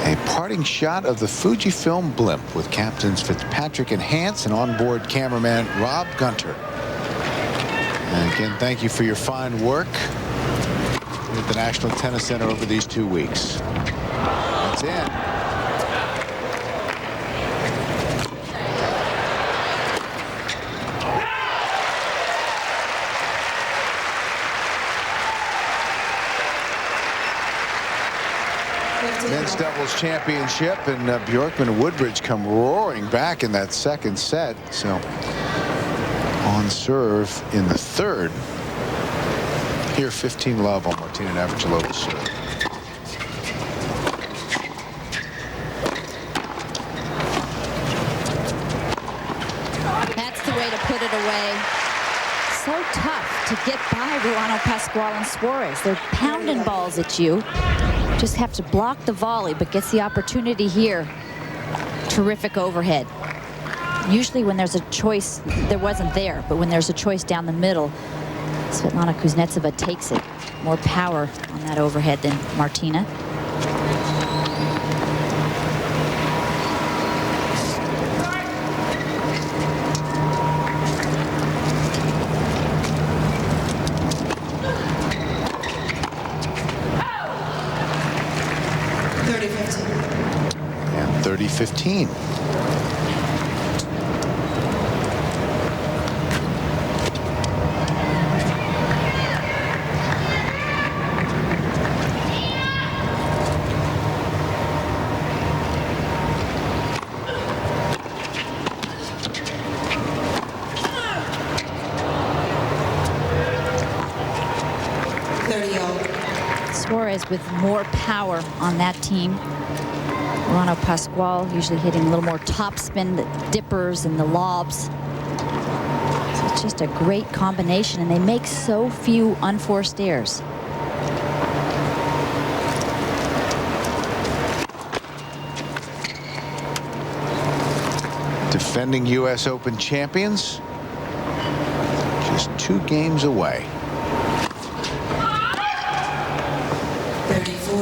a parting shot of the Fujifilm blimp with captains Fitzpatrick and Hans and onboard cameraman Rob Gunter. And again, thank you for your fine work at the National Tennis Center over these 2 weeks. That's in. Men's doubles championship, and Bjorkman and Woodbridge come roaring back in that second set. So on serve in the third. Here, 15-love on Martina Navratilova's serve. That's the way to put it away. So tough to get by Ruano, Pascal, and Suarez. They're pounding balls at you. Just have to block the volley, but gets the opportunity here. Terrific overhead. Usually when there's a choice, there wasn't there, but when there's a choice down the middle, Svetlana Kuznetsova takes it. More power on that overhead than Martina. And 30-15. Suarez with more power on that team. Ruano Pascal usually hitting a little more topspin, the dippers and the lobs. So it's just a great combination, and they make so few unforced errors. Defending U.S. Open champions, just 2 games away.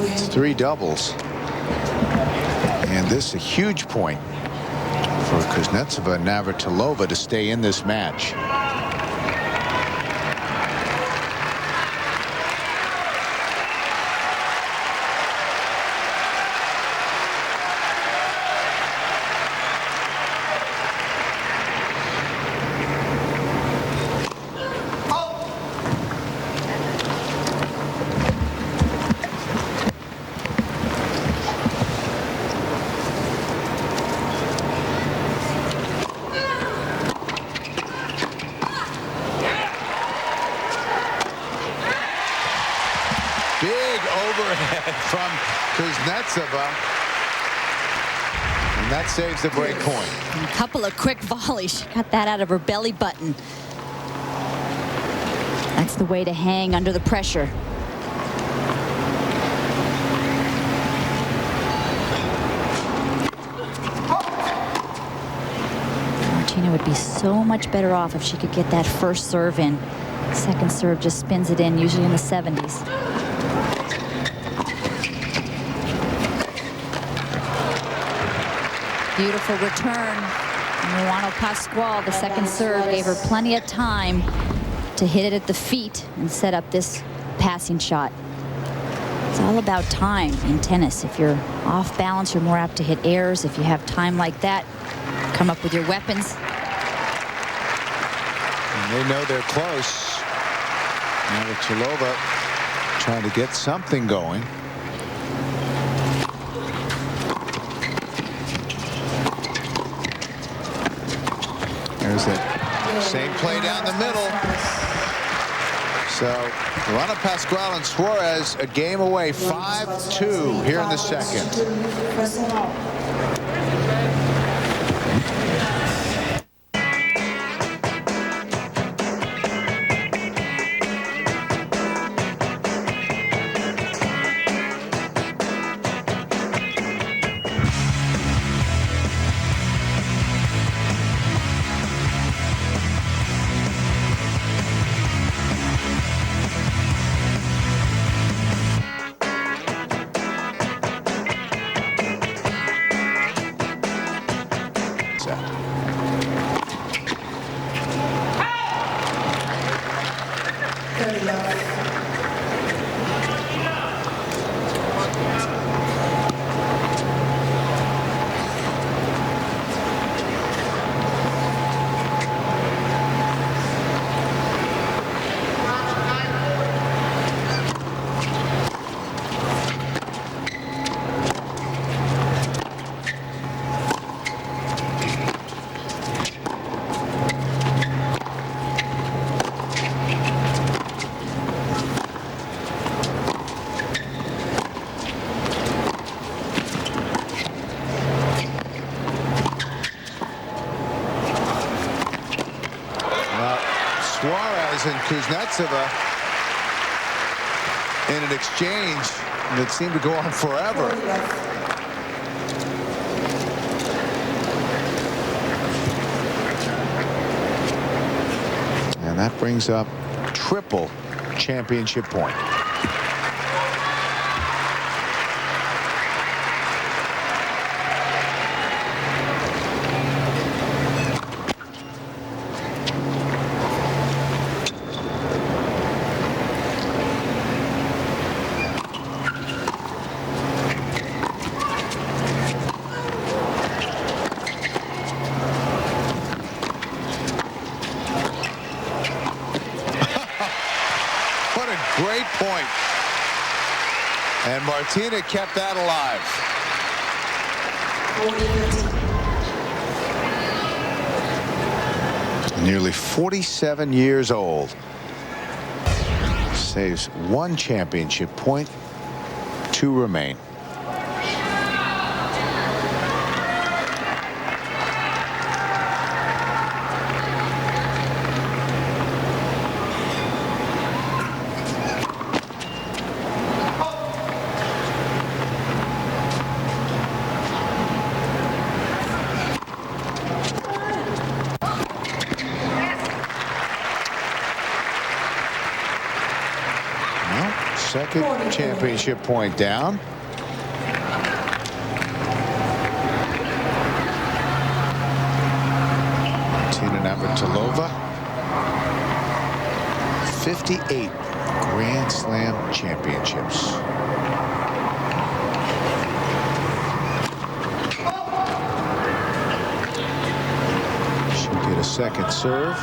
It's 3 doubles. And this is a huge point for Kuznetsova and Navratilova to stay in this match. overhead from Kuznetsova. And that saves the break point. A couple of quick volleys. She got that out of her belly button. That's the way to hang under the pressure. Martina would be so much better off if she could get that first serve in. Second serve just spins it in, usually in the 70s. Beautiful return. Ruano Pascal, the second serve, gave her plenty of time to hit it at the feet and set up this passing shot. It's all about time in tennis. If you're off balance, you're more apt to hit airs. If you have time like that, come up with your weapons. And they know they're close. Navratilova trying to get something going. There's that same play down the middle. So Ruano Pascal and Suarez a game away, 5-2 here in the second. Suarez and Kuznetsova in an exchange that seemed to go on forever. And that brings up triple championship point. Great point. And Martina kept that alive. Nearly 47 years old. Saves one championship point. 2 remain. Second championship point down. Navratilova, 58 Grand Slam championships. She'll get a second serve.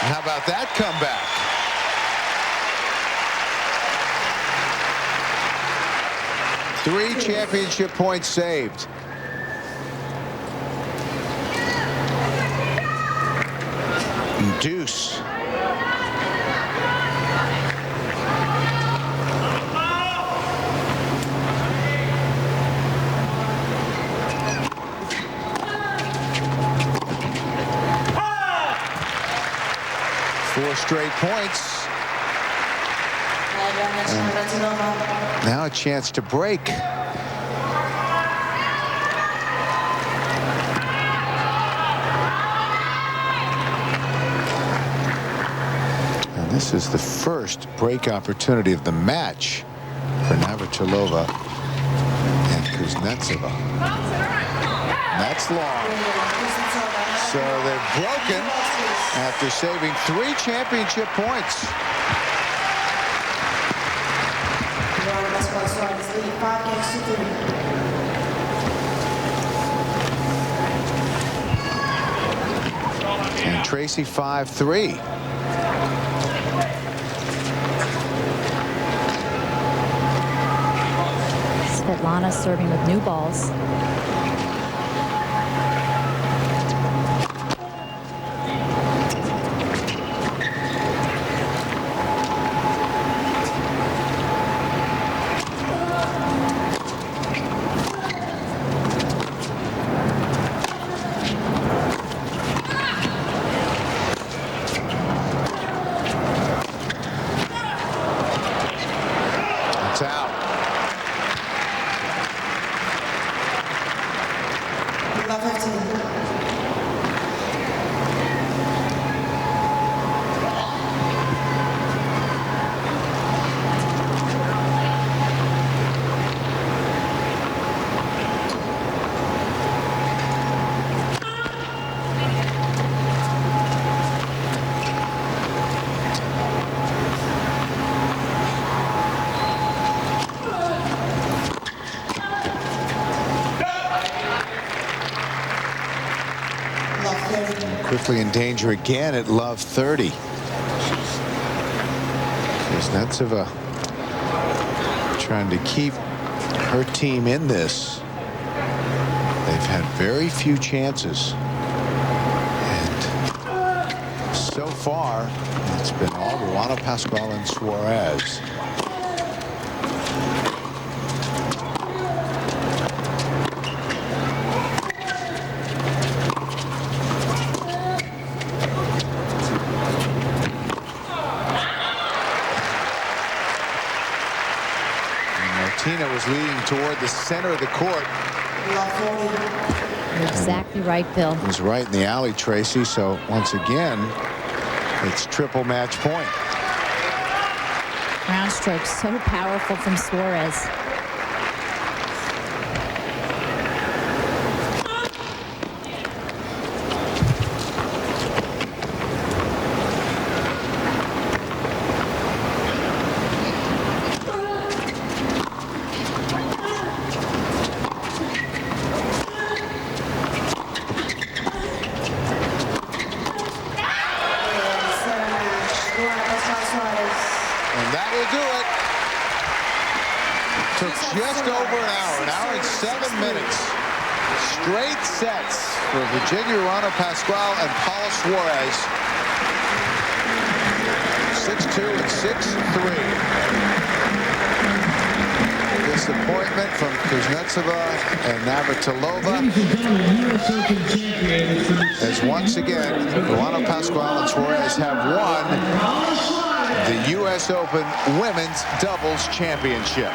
How about that comeback? 3 championship points saved. Deuce. Four straight points. And now a chance to break. And this is the first break opportunity of the match for Navratilova and Kuznetsova. That's long. So they've broken after saving 3 championship points. Pascal Suarez lead 5 games to 3. And Tracy 5-3. Svetlana serving with new balls. It's out. Quickly in danger again at love 30. Kuznetsova trying to keep her team in this. They've had very few chances. And so far, it's been all Ruano, Pascal, and Suarez. Martina was leading toward the center of the court. You're exactly right, Bill. It was right in the alley, Tracy. So once again, it's triple match point. Ground stroke so powerful from Suarez. And that will do it. Took just over an hour and 7 minutes. Straight sets for Virginia Ruano, Pascal, and Paula Suarez. 6-2 and 6-3. Disappointment from Kuznetsova and Navratilova. As once again, Ruano, Pascal, and Suarez have won the U.S. Open Women's Doubles Championship.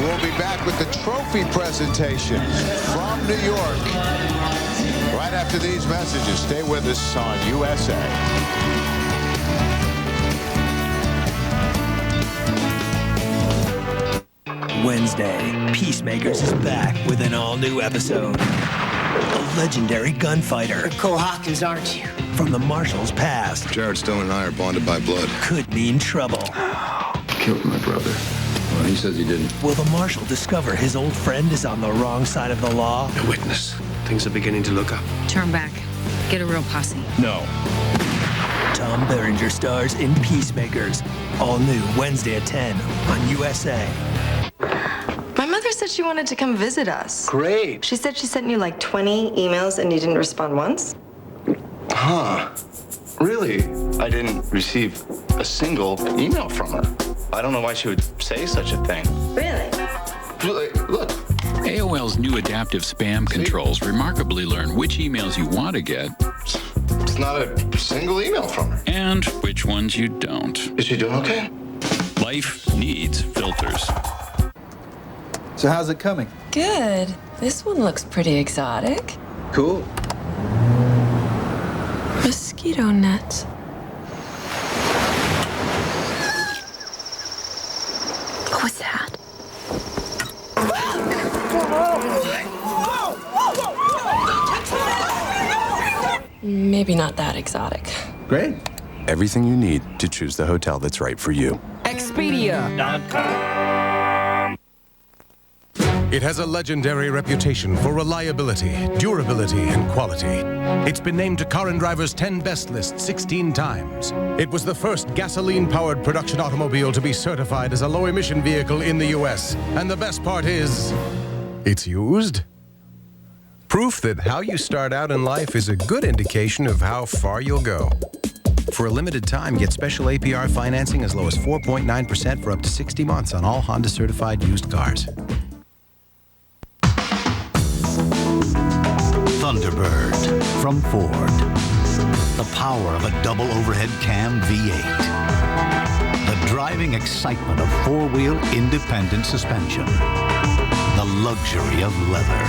We'll be back with the trophy presentation from New York right after these messages. Stay with us on USA. Wednesday, Peacemakers is back with an all-new episode. A legendary gunfighter. Cole Hawkins, aren't you? From the Marshals past. Jared Stone and I are bonded by blood. Could mean trouble. Killed my brother. Well, he says he didn't. Will the Marshal discover his old friend is on the wrong side of the law? A witness. Things are beginning to look up. Turn back. Get a real posse. No. Tom Berenger stars in Peacemakers. All new Wednesday at 10 on USA. My mother said she wanted to come visit us. Great. She said she sent you like 20 emails and you didn't respond once. Huh. Really? I didn't receive a single email from her. I don't know why she would say such a thing. Really? Look. AOL's new adaptive spam controls remarkably learn which emails you want to get. It's not a single email from her. And which ones you don't. Is she doing okay? Life needs filters. So how's it coming? Good. This one looks pretty exotic. Cool. Mosquito nets. What was that? Maybe not that exotic. Great. Everything you need to choose the hotel that's right for you. Expedia.com. It has a legendary reputation for reliability, durability, and quality. It's been named to Car and Driver's 10 Best list 16 times. It was the first gasoline-powered production automobile to be certified as a low-emission vehicle in the U.S. And the best part is, it's used. Proof that how you start out in life is a good indication of how far you'll go. For a limited time, get special APR financing as low as 4.9% for up to 60 months on all Honda-certified used cars. Thunderbird from Ford. The power of a double overhead cam V8. The driving excitement of four-wheel independent suspension. The luxury of leather.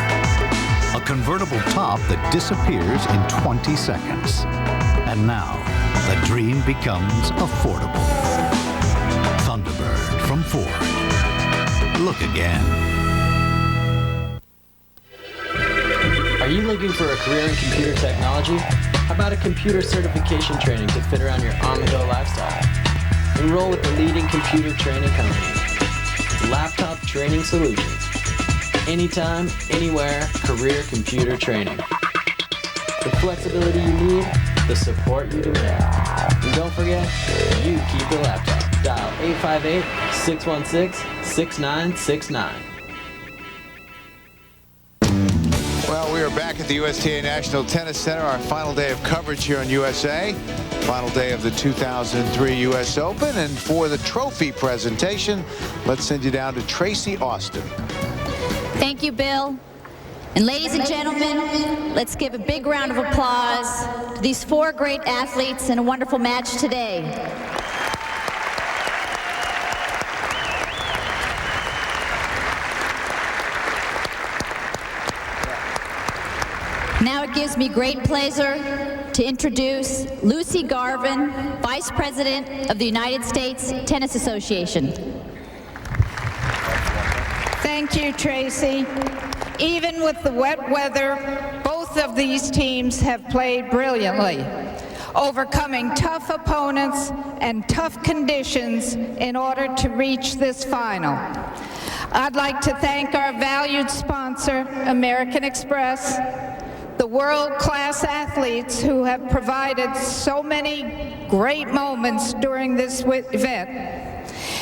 A convertible top that disappears in 20 seconds. And now, the dream becomes affordable. Thunderbird from Ford. Look again. Are you looking for a career in computer technology? How about a computer certification training to fit around your on-the-go lifestyle? Enroll with the leading computer training company, Laptop Training Solutions. Anytime, anywhere, career computer training. The flexibility you need, the support you demand. And don't forget, you keep your laptop. Dial 858-616-6969. Well, we are back at the USTA National Tennis Center, our final day of coverage here on USA. Final day of the 2003 U.S. Open. And for the trophy presentation, let's send you down to Tracy Austin. Thank you, Bill. And ladies and gentlemen, let's give a big round of applause to these four great athletes in a wonderful match today. Now it gives me great pleasure to introduce Lucy Garvin, Vice President of the United States Tennis Association. Thank you, Tracy. Even with the wet weather, both of these teams have played brilliantly, overcoming tough opponents and tough conditions in order to reach this final. I'd like to thank our valued sponsor, American Express, the world-class athletes who have provided so many great moments during this event.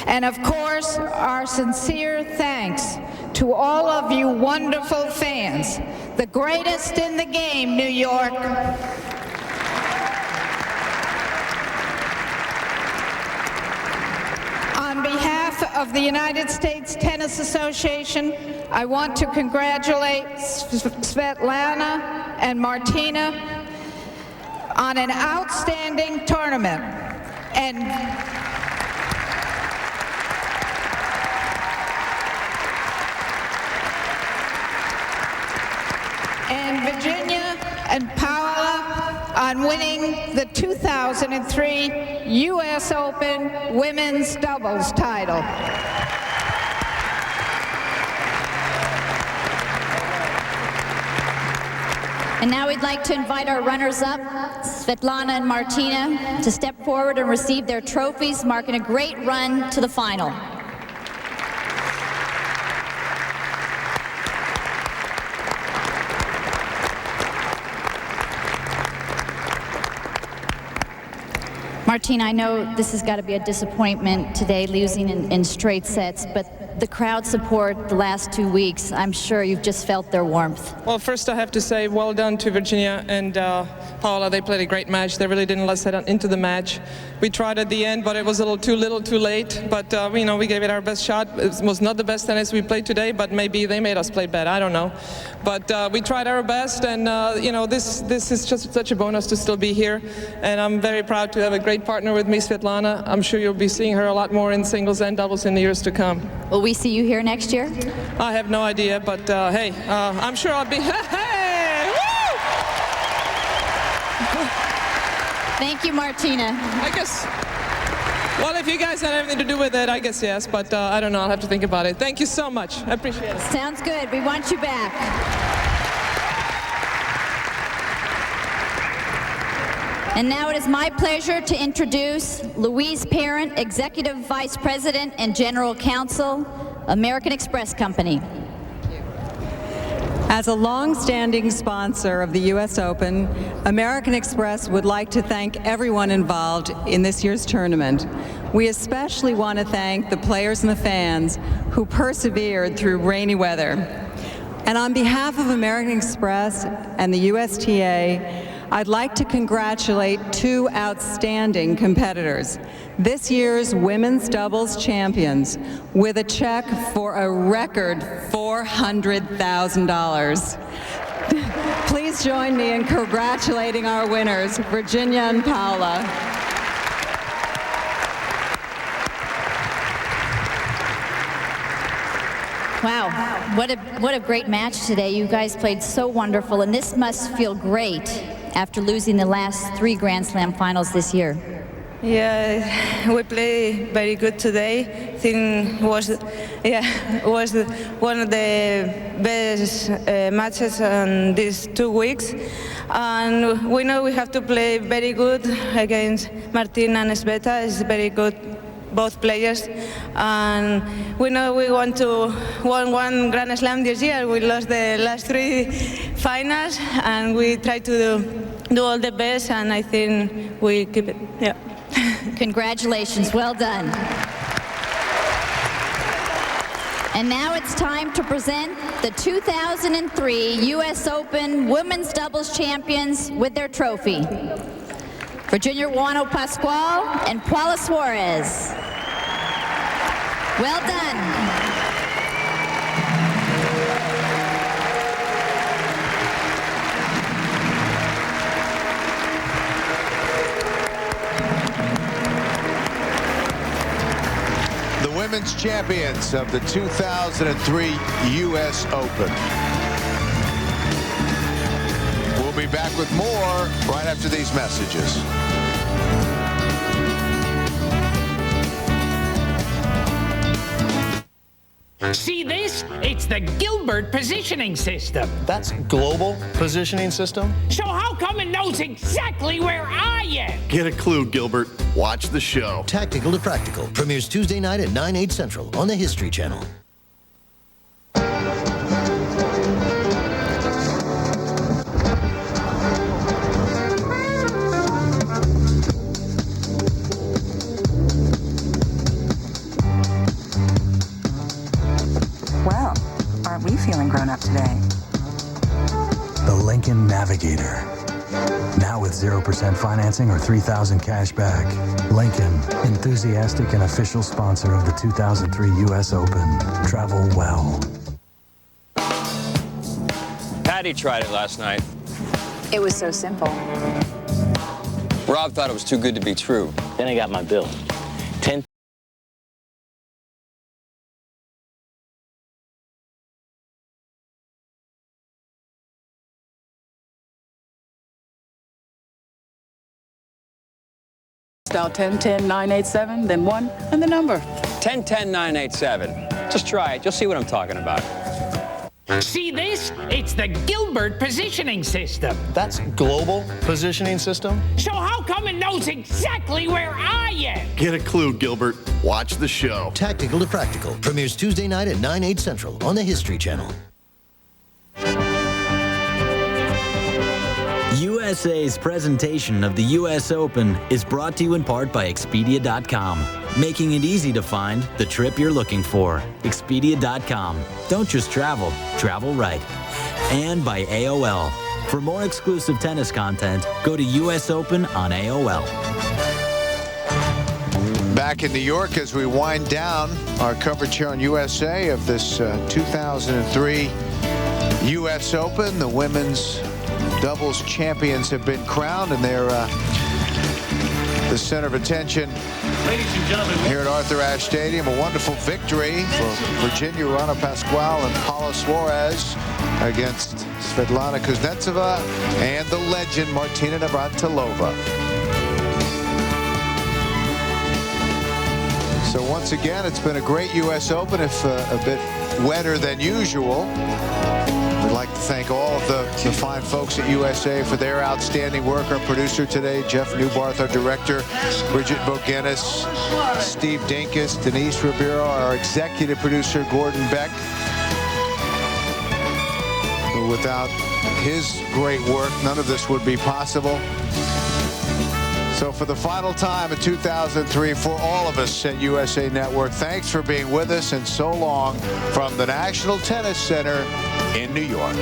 And of course, our sincere thanks to all of you wonderful fans, the greatest in the game, New York. On behalf of the United States Tennis Association, I want to congratulate Svetlana and Martina on an outstanding tournament. And Virginia and Paola on winning the 2003 U.S. Open Women's Doubles title. And now we'd like to invite our runners-up, Svetlana and Martina, to step forward and receive their trophies, marking a great run to the final. Martina, I know this has got to be a disappointment today, losing in straight sets, but the crowd support the last 2 weeks, I'm sure you've just felt their warmth. Well, first I have to say well done to Virginia and Paula. They played a great match. They really didn't let us head into the match. We tried at the end, but it was a little too late. But, you know, we gave it our best shot. It was not the best tennis we played today, but maybe they made us play bad. I don't know. But we tried our best, and, you know, this is just such a bonus to still be here. And I'm very proud to have a great partner with me, Svetlana. I'm sure you'll be seeing her a lot more in singles and doubles in the years to come. Will we see you here next year? I have no idea, but hey, I'm sure I'll be. Hey! Woo! Thank you, Martina. I guess. Well, if you guys had anything to do with it, I guess yes, but I don't know. I'll have to think about it. Thank you so much. I appreciate it. Sounds good. We want you back. And now it is my pleasure to introduce Louise Parent, Executive Vice President and General Counsel, American Express Company. As a long-standing sponsor of the U.S. Open, American Express would like to thank everyone involved in this year's tournament. We especially want to thank the players and the fans who persevered through rainy weather. And on behalf of American Express and the USTA, I'd like to congratulate two outstanding competitors, this year's women's doubles champions, with a check for a record $400,000. Please join me in congratulating our winners, Virginia and Paula. Wow, what a great match today. You guys played so wonderful, and this must feel great after losing the last 3 Grand Slam finals this year. Yeah, we played very good today. I think was one of the best matches in these 2 weeks. And we know we have to play very good against Martina and Sveta. It's very good, both players. And we know we want to win 1 Grand Slam this year. We lost the last 3 finals, and we try to do all the best, and I think we keep it. Yeah. Congratulations, well done. And now it's time to present the 2003 U.S. Open Women's Doubles Champions with their trophy. Virginia Ruano Pascal and Paula Suarez. Well done. Women's champions of the 2003 U.S. Open. We'll be back with more right after these messages. See this? It's the Gilbert positioning system. That's global positioning system? So how come it knows exactly where I am? Get a clue, Gilbert. Watch the show. Tactical to Practical premieres Tuesday night at 9, 8 Central on the History Channel. Well, aren't we feeling grown up today? The Lincoln Navigator. Now with 0% financing or $3,000 cash back. Lincoln, enthusiastic and official sponsor of the 2003 U.S. Open. Travel well. Patty tried it last night. It was so simple. Rob thought it was too good to be true. Then I got my bill. 10. Dial 1010-987, then 1, and the number. 1010-987. Just try it. You'll see what I'm talking about. See this? It's the Gilbert positioning system. That's global positioning system? So how come it knows exactly where I am? Get a clue, Gilbert. Watch the show. Tactical to Practical premieres Tuesday night at 9, 8 Central on the History Channel. USA's presentation of the U.S. Open is brought to you in part by Expedia.com, making it easy to find the trip you're looking for. Expedia.com. Don't just travel, travel right. And by AOL. For more exclusive tennis content, go to US Open on AOL. Back in New York as we wind down our coverage here on USA of this 2003 U.S. Open. The women's doubles champions have been crowned, and they're the center of attention here at Arthur Ashe Stadium. A wonderful victory for Virginia, Ruano, Pascal, and Paula Suarez against Svetlana Kuznetsova and the legend Martina Navratilova. So once again, it's been a great U.S. Open, if a bit wetter than usual. We'd like to thank all of the fine folks at USA for their outstanding work. Our producer today, Jeff Newbarth, our director, Bridget Bogenis, Steve Dinkus, Denise Ribeiro, our executive producer, Gordon Beck. Without his great work, none of this would be possible. So for the final time in 2003, for all of us at USA Network, thanks for being with us, and so long from the National Tennis Center in New York.